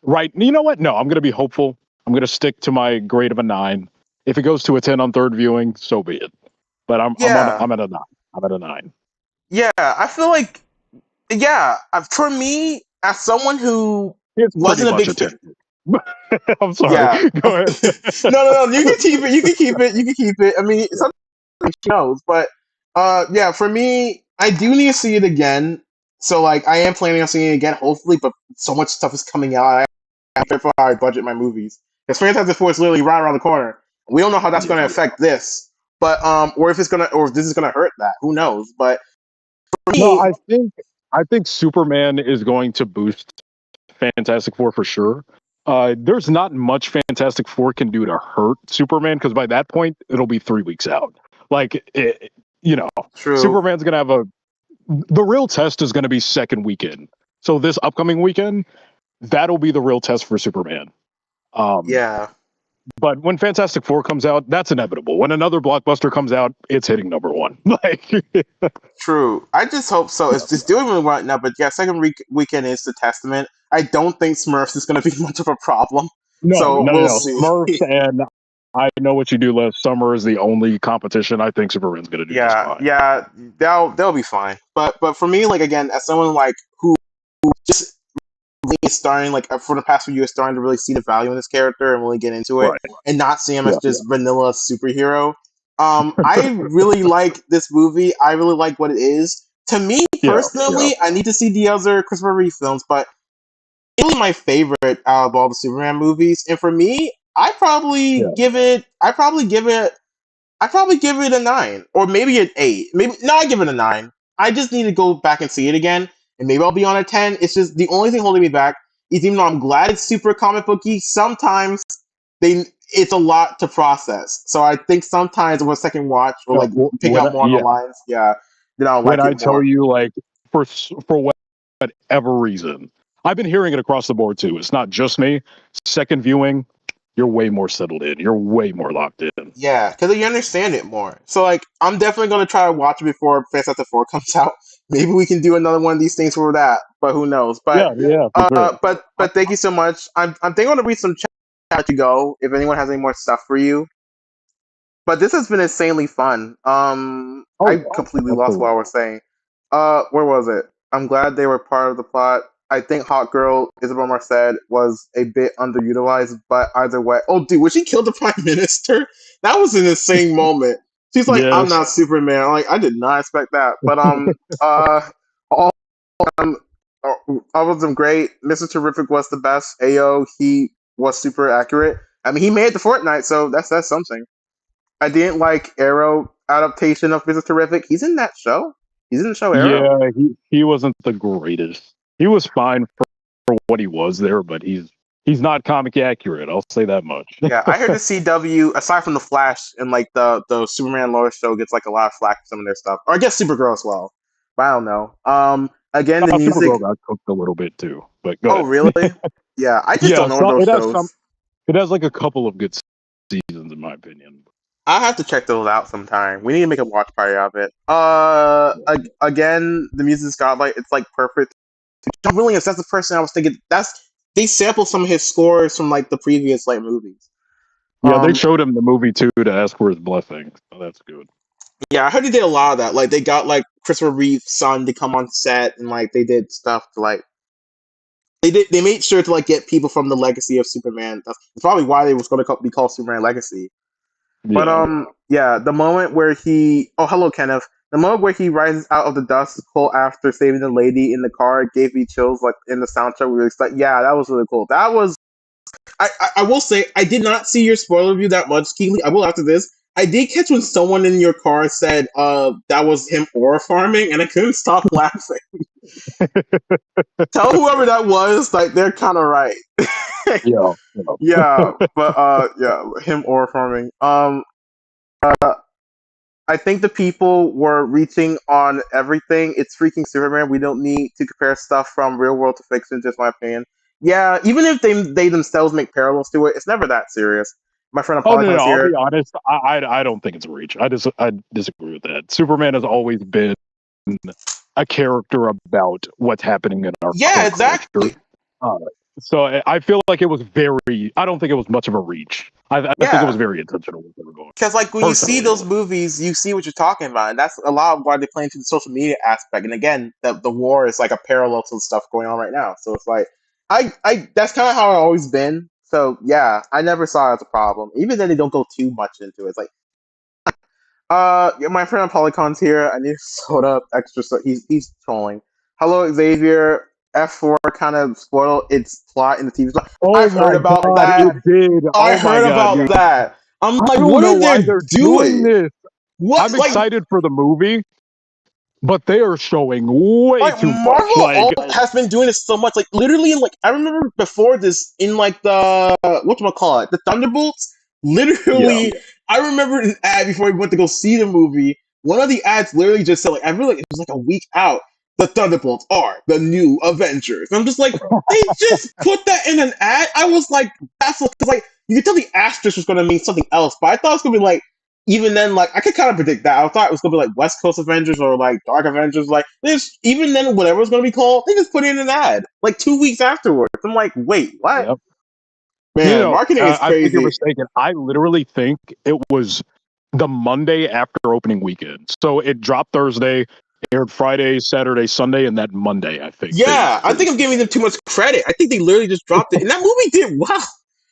right. You know what? No, I'm gonna be hopeful. I'm gonna stick to my grade of a 9. If it goes to a 10 on third viewing, so be it. But Yeah, I'm at a 9. I'm at a 9. yeah. I feel like yeah. For me, as someone who It's pretty wasn't a much big a fan, 10. I'm sorry. yeah. Go ahead. No. You can keep it. You can keep it. You can keep it. I mean, Yeah, something she knows, but yeah. For me, I do need to see it again. So like, I am planning on seeing it again, hopefully. But so much stuff is coming out. I'm careful how I budget my movies. Because Fantastic Four is literally right around the corner. We don't know how that's yeah. going to affect this, but or if it's gonna, or if this is going to hurt that. Who knows? But for No, me, I think Superman is going to boost Fantastic Four for sure. There's not much Fantastic Four can do to hurt Superman because by that point it'll be 3 weeks out. Like, you know, true. Superman's gonna have a the real test is gonna be second weekend. So this upcoming weekend, that'll be the real test for Superman. Um, Yeah, but when Fantastic Four comes out, that's inevitable. When another blockbuster comes out, it's hitting number one. Like, true. I just hope so. yeah. It's just doing really right now, but yeah, second weekend is the testament. I don't think Smurfs is going to be much of a problem, No, so no, no, we'll no. see. Smurfs and I Know What You Do Last Summer is the only competition. I think Superman's going to do just Yeah, fine. yeah, they'll be fine. But for me, like again, as someone like who just really is starting like for the past few years starting to really see the value in this character and really get into it Right. and not see him as Yeah. just vanilla superhero. I really like this movie. I really like what it is. To me Yeah. Yeah. personally, I need to see the other Christopher Reeve films, but it's really my favorite out of all the Superman movies. And for me, Yeah. I probably give it a 9 or maybe an 8. Maybe no, I give it a 9. I just need to go back and see it again, and maybe I'll be on a 10. It's just the only thing holding me back is even though I'm glad it's super comic booky. Sometimes it's a lot to process. So I think sometimes with a second watch or like pick When out more on the yeah, lines, yeah, then I'll when like I it tell more. you like for whatever reason, I've been hearing it across the board too. It's not just me. Second viewing, you're way more settled in. You're way more locked in. Yeah, because you understand it more. So like, I'm definitely gonna try to watch it before Fantastic Four comes out. Maybe we can do another one of these things for that, but who knows? Yeah. Yeah. For sure. But thank you so much. I'm thinking I'm gonna read some chat to go. If anyone has any more stuff for you, but this has been insanely fun. Oh I yeah. completely lost what I Absolutely. was saying. Where was it? I'm glad they were part of the plot. I think Hot Girl Isabel Marcet was a bit underutilized, but either way, oh dude, when she killed the Prime Minister, that was an insane moment. She's like, "I'm Yes. not Superman." I'm like, I did not expect that, but all um, all of them great. Mr. Terrific was the best. Ao, he was super accurate. I mean, he made the Fortnite, so that's something. I didn't like Arrow adaptation of Mr. Terrific. He's in that show. He's in the show Arrow. Yeah, he wasn't the greatest. He was fine for what he was there, but he's not comic accurate. I'll say that much. Yeah, I heard the CW, aside from the Flash and like the Superman Lois show, gets like a lot of flack for some of their stuff, or I guess Supergirl as well. But I don't know. Again, the music. Supergirl got cooked a little bit too, but go Oh, ahead. really? Yeah, I just Yeah, don't know so those it has some. shows. It has like a couple of good seasons, in my opinion. I have to check those out sometime. We need to make a watch party of it. Again, the music's got like it's like perfect. John Williams, that's the person I was thinking. That's they sampled some of his scores from like the previous like movies. Yeah, they Um, showed him the movie too to ask for his blessing, so that's good. yeah, I heard he did a lot of that. Like they got like Christopher Reeve's son to come on set, and like they did stuff to like they made sure to like get people from the legacy of Superman. That's probably why they was going to be called Superman Legacy. But Yeah. yeah, the moment where he hello Kenneth, the moment where he rises out of the dust hole after saving the lady in the car gave me chills. Like in the soundtrack, we were like, yeah, that was really cool. That was I will say I did not see your spoiler review that much, Keely. I will after this. I did catch when someone in your car said that was him ore farming, and I couldn't stop laughing. Tell whoever that was, like they're kind of right. Yeah. Yeah, but yeah, him ore farming. Uh, I think the people were reaching on everything. It's freaking Superman. We don't need to compare stuff from real world to fiction. Just my opinion. Yeah, even if they themselves make parallels to it, it's never that serious. My friend Oh no, no, Polycon's I'll here. be honest. I don't think it's a reach. I disagree with that. Superman has always been a character about what's happening in Yeah, our culture. exactly. Uh, so I feel like it was very. I don't think it was much of a reach. I think it was Yeah, very intentional what they were going. because like when you see Personally, those movies, you see what you're talking about, and that's a lot of why they play into the social media aspect. And again, the war is like a parallel to the stuff going on right now. So it's like I that's kind of how I've always been. So yeah, I never saw it as a problem. Even then, they don't go too much into it. It's like yeah, my friend Polycon's here. I need to load up extra. So he's trolling. Hello, Xavier. F4 kind of spoiled its plot in the TV. oh I've heard my about god, it that. did. I Oh my heard god, about dude. that. I'm I like, don't what know are why they they're doing doing? this. What I'm like excited for the movie, but they are showing way like too much. Marvel has been doing this so much. Like literally, like I remember before this in like the whatchamacallit, the Thunderbolts. Yeah, Literally, I remember an ad before we went to go see the movie. One of the ads literally just said like I remember like, it was like a week out. The Thunderbolts are the new Avengers. And I'm just like, they just put that in an ad. I was like, that's because like you could tell the asterisk was going to mean something else, but I thought it was going to be like even then, like I could kind of predict that. I thought it was gonna be like West Coast Avengers or like Dark Avengers. Like this, even then, whatever it's gonna be called, they just put in an ad like 2 weeks afterwards. I'm like, wait, what? yep. You Man, know, marketing is I think you're crazy. mistaken. I literally think it was the Monday after opening weekend. So it dropped Thursday, aired Friday, Saturday, Sunday, and that Monday, I think they Yeah, I think I'm released giving it. them too much credit. I think they literally just dropped it, and that movie did wow.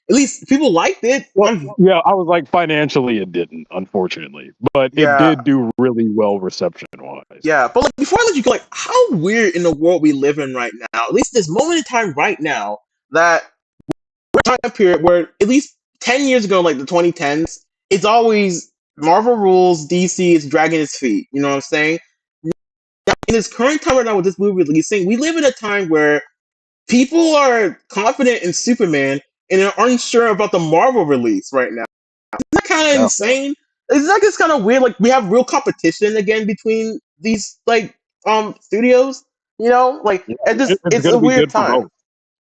At least people liked it. Well, yeah, I was like, financially, it didn't, unfortunately, but it Yeah, did do really well reception wise. yeah. But like before I let you go, like how weird in the world we live in right now. At least this moment in time right now that time period where at least 10 years ago, like the 2010s, it's always Marvel rules, DC is dragging its feet. You know what I'm saying? Now, in this current time right now with this movie releasing, we live in a time where people are confident in Superman and are unsure about the Marvel release right now. Isn't that kind of Yeah, insane? Isn't that just kind of weird? Like we have real competition again between these like studios. You know, like yeah, it's it's going a to be weird good for time. both.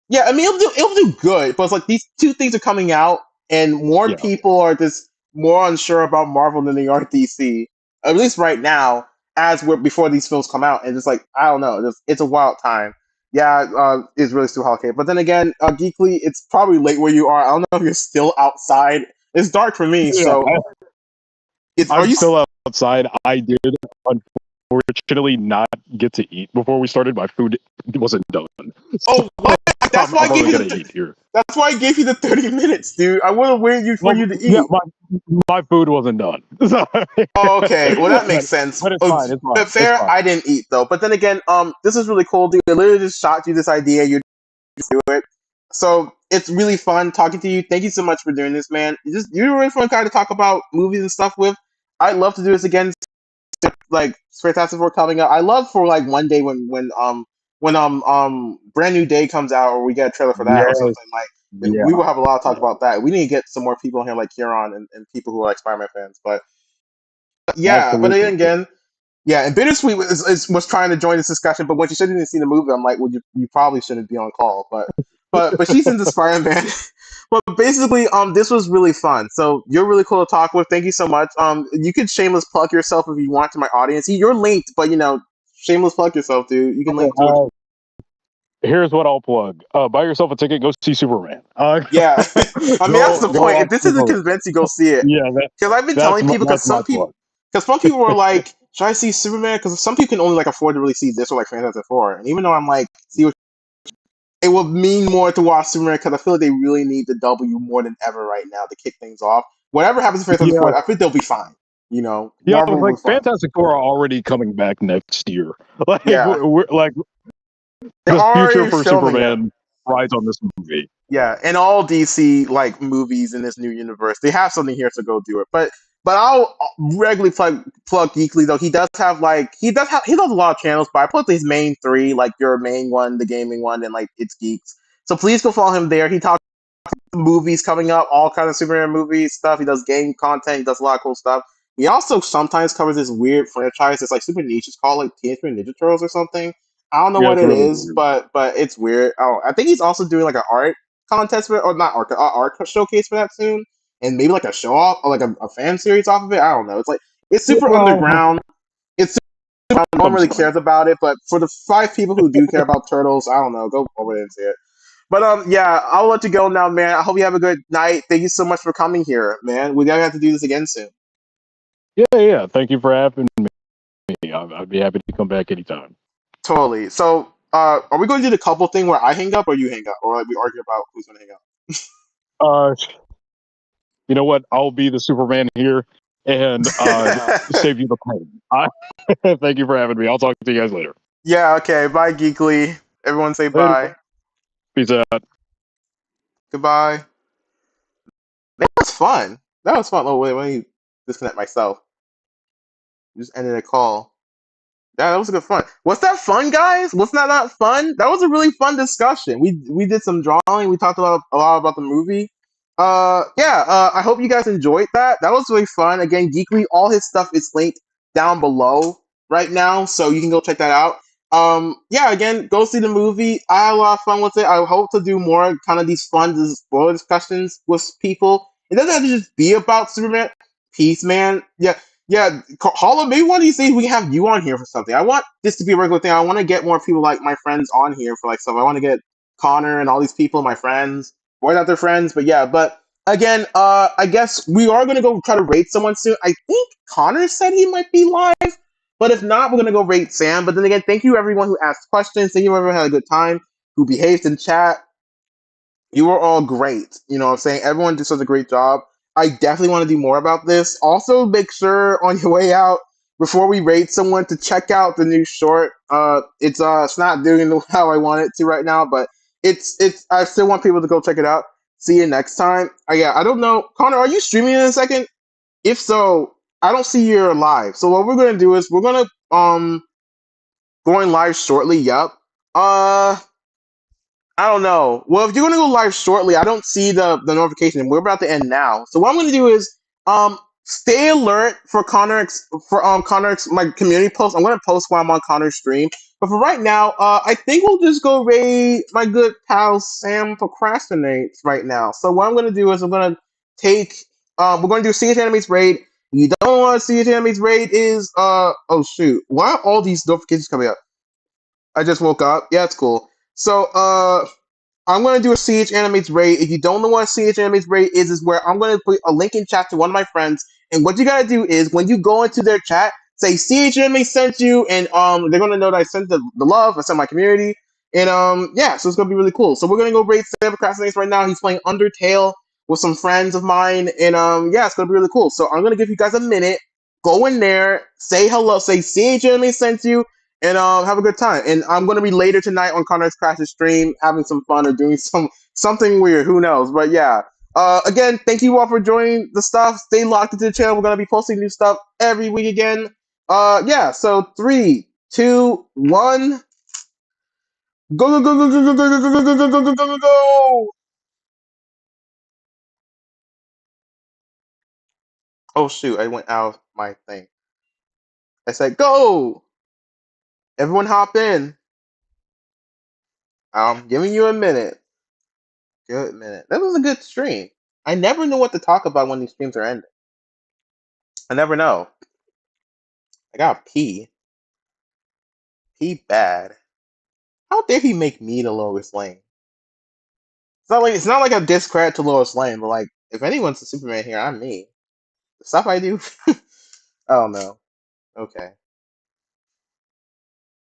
Yeah, I mean it'll do good, but it's like these two things are coming out, and more Yeah, people are just more unsure about Marvel than they are DC. At least right now, as we're before these films come out, and it's like I don't know, it's a wild time. Yeah, it's really still holiday. But then again, Geekly, it's probably late where you are. I don't know if you're still outside. It's dark for me, yeah. so it's are I'm you? still outside. I did. unfortunately not get to eat before we started. My food wasn't done, so Oh, what? That's why I'm I gave probably you gonna the. eat here. That's why I gave you the 30 minutes, dude. I would have waited for Well, you to yeah, eat. my food wasn't done, so, Oh, okay. Well, that makes sense. but it's Oh, fine. It's but fine. It's fair, fine. I didn't eat though. But then again, this is really cool, dude. I literally just shot you this idea. You do it. So it's really fun talking to you. Thank you so much for doing this, man. You're a really fun guy to talk about movies and stuff with. I'd love to do this again. Like Fantastic Four coming up. I love for like one day when Brand New Day comes out or we get a trailer for that or Yes, something like. yeah, We will have a lot to talk yeah, about that. We need to get some more people in here like Kieran and people who are like Spider-Man fans. But yeah, but then absolutely. again, yeah, and Bittersweet was trying to join this discussion, but when she said she didn't see the movie, I'm like, well, you probably shouldn't be on call. But she's into Spider-Man. But basically, this was really fun. So you're really cool to talk with. Thank you so much. You could shameless plug yourself if you want to my audience. You're linked, but shameless plug yourself, dude. You can Okay, link to what. here's what I'll plug. Buy yourself a ticket. Go see Superman. Yeah, I mean that's the Go point. If watch this isn't Superman. convincing, go see it. Yeah, Because I've been telling people, that's my plug. because some people were like, should I see Superman? Because some people can only like afford to really see this or like Fantastic Four, and even though I'm like, see what it would mean more to watch Superman because I feel like they really need the W more than ever right now to kick things off. Whatever happens to Fantastic Yeah, Four, I think they'll be fine. yeah. I Marvel was will like, be fine. Fantastic Four are already coming back next year. Like, Yeah, we're like they're the future already for filming it. Superman rides on this movie. Yeah, and all DC like movies in this new universe, they have something here to go do it. But I'll regularly plug Geekly though. He does a lot of channels, but I put his main three, like your main one, the gaming one, and like it's Geeks. So please go follow him there. He talks movies coming up, all kind of Superman movies stuff. He does game content. He does a lot of cool stuff. He also sometimes covers this weird franchise. It's like super niche. It's called like Teenage Mutant Ninja Turtles or something. I don't know Yeah, what it's it really is, weird. but it's weird. Oh, I think he's also doing like an art contest for, or not art showcase for that soon, and maybe like a show off or like a fan series off of it. I don't know. It's like it's super Well, underground. It's super, no one some's really fun. cares about it, but for the five people who do care about turtles, I don't know. Go over there and see it. But yeah, I'll let you go now, man. I hope you have a good night. Thank you so much for coming here, man. We're gonna have to do this again soon. Yeah, yeah. Thank you for having me. I'd be happy to come back anytime. Totally. So, are we going to do the couple thing where I hang up or you hang up, or like we argue about who's gonna hang up? Uh, you know what? I'll be the Superman here and save you the pain. Thank you for having me. I'll talk to you guys later. Yeah. Okay. Bye, Geekly. Everyone, say Later. bye. Peace out. Goodbye. That was fun. That was fun. Oh wait, let me disconnect myself. Just ended a call. Yeah, that was a good fun. Was that fun, guys? Was that not fun? That was a really fun discussion. We did some drawing. We talked about a lot about the movie. Yeah. I hope you guys enjoyed that. That was really fun. Again, Geekly, all his stuff is linked down below right now, so you can go check that out. Yeah. Again, go see the movie. I had a lot of fun with it. I hope to do more kind of these fun spoiler discussions with people. It doesn't have to just be about Superman. Peace, man. Yeah, yeah, Harlem, maybe one of these days we can have you on here for something. I want this to be a regular thing. I want to get more people like my friends on here for like stuff. I want to get Connor and all these people, my friends, or not their friends, but yeah. But again, I guess we are gonna go try to rate someone soon. I think Connor said he might be live, but if not, we're gonna go rate Sam. But then again, thank you everyone who asked questions. Thank you everyone who had a good time, who behaved in chat. You were all great. You know what I'm saying? Everyone did such a great job. I definitely want to do more about this. Also, make sure on your way out, before we rate someone, to check out the new short. It's not doing how I want it to right now, but it's I still want people to go check it out. See you next time. Yeah, I don't know. Connor, are you streaming in a second? If so, I don't see you're live. So what we're gonna do is we're gonna going live shortly, yep. Uh I don't know. Well, if you're gonna go live shortly, I don't see the notification. We're about to end now. So what I'm gonna do is stay alert for Connor's my community post. I'm gonna post while I'm on Connor's stream. But for right now, I think we'll just go raid my good pal Sam procrastinates right now. So what I'm gonna do is I'm gonna take we're gonna do CH Enemies raid. You don't want to CH Enemies raid is oh shoot. Why are all these notifications coming up? I just woke up. Yeah, it's cool. So I'm gonna do a CH Animates raid. If you don't know what a CH Animates raid is where I'm gonna put a link in chat to one of my friends, and what you gotta do is when you go into their chat, say CHMA sent you, and they're gonna know that I sent the love, I sent my community, and yeah, so it's gonna be really cool. So we're gonna go raid Sam Procrastinates right now. He's playing Undertale with some friends of mine, and yeah, it's gonna be really cool. So I'm gonna give you guys a minute. Go in there, say hello, say CHMA sent you, and have a good time. And I'm gonna be later tonight on Connor's Crash's stream, having some fun or doing something weird. Who knows? But yeah. Again, thank you all for joining the stuff. Stay locked into the channel. We're gonna be posting new stuff every week again. Yeah. So 3, 2, 1, go go go go go go go go go go go go go go go. Oh shoot! I went out of my thing. I said go. Everyone, hop in. I'm giving you a minute. Good minute. That was a good stream. I never know what to talk about when these streams are ending. I never know. I got pee. Pee bad. How dare he make me the lowest lane? It's not like a discredit to Lois Lane, but like if anyone's a Superman here, I'm me. The stuff I do, I don't know. Okay.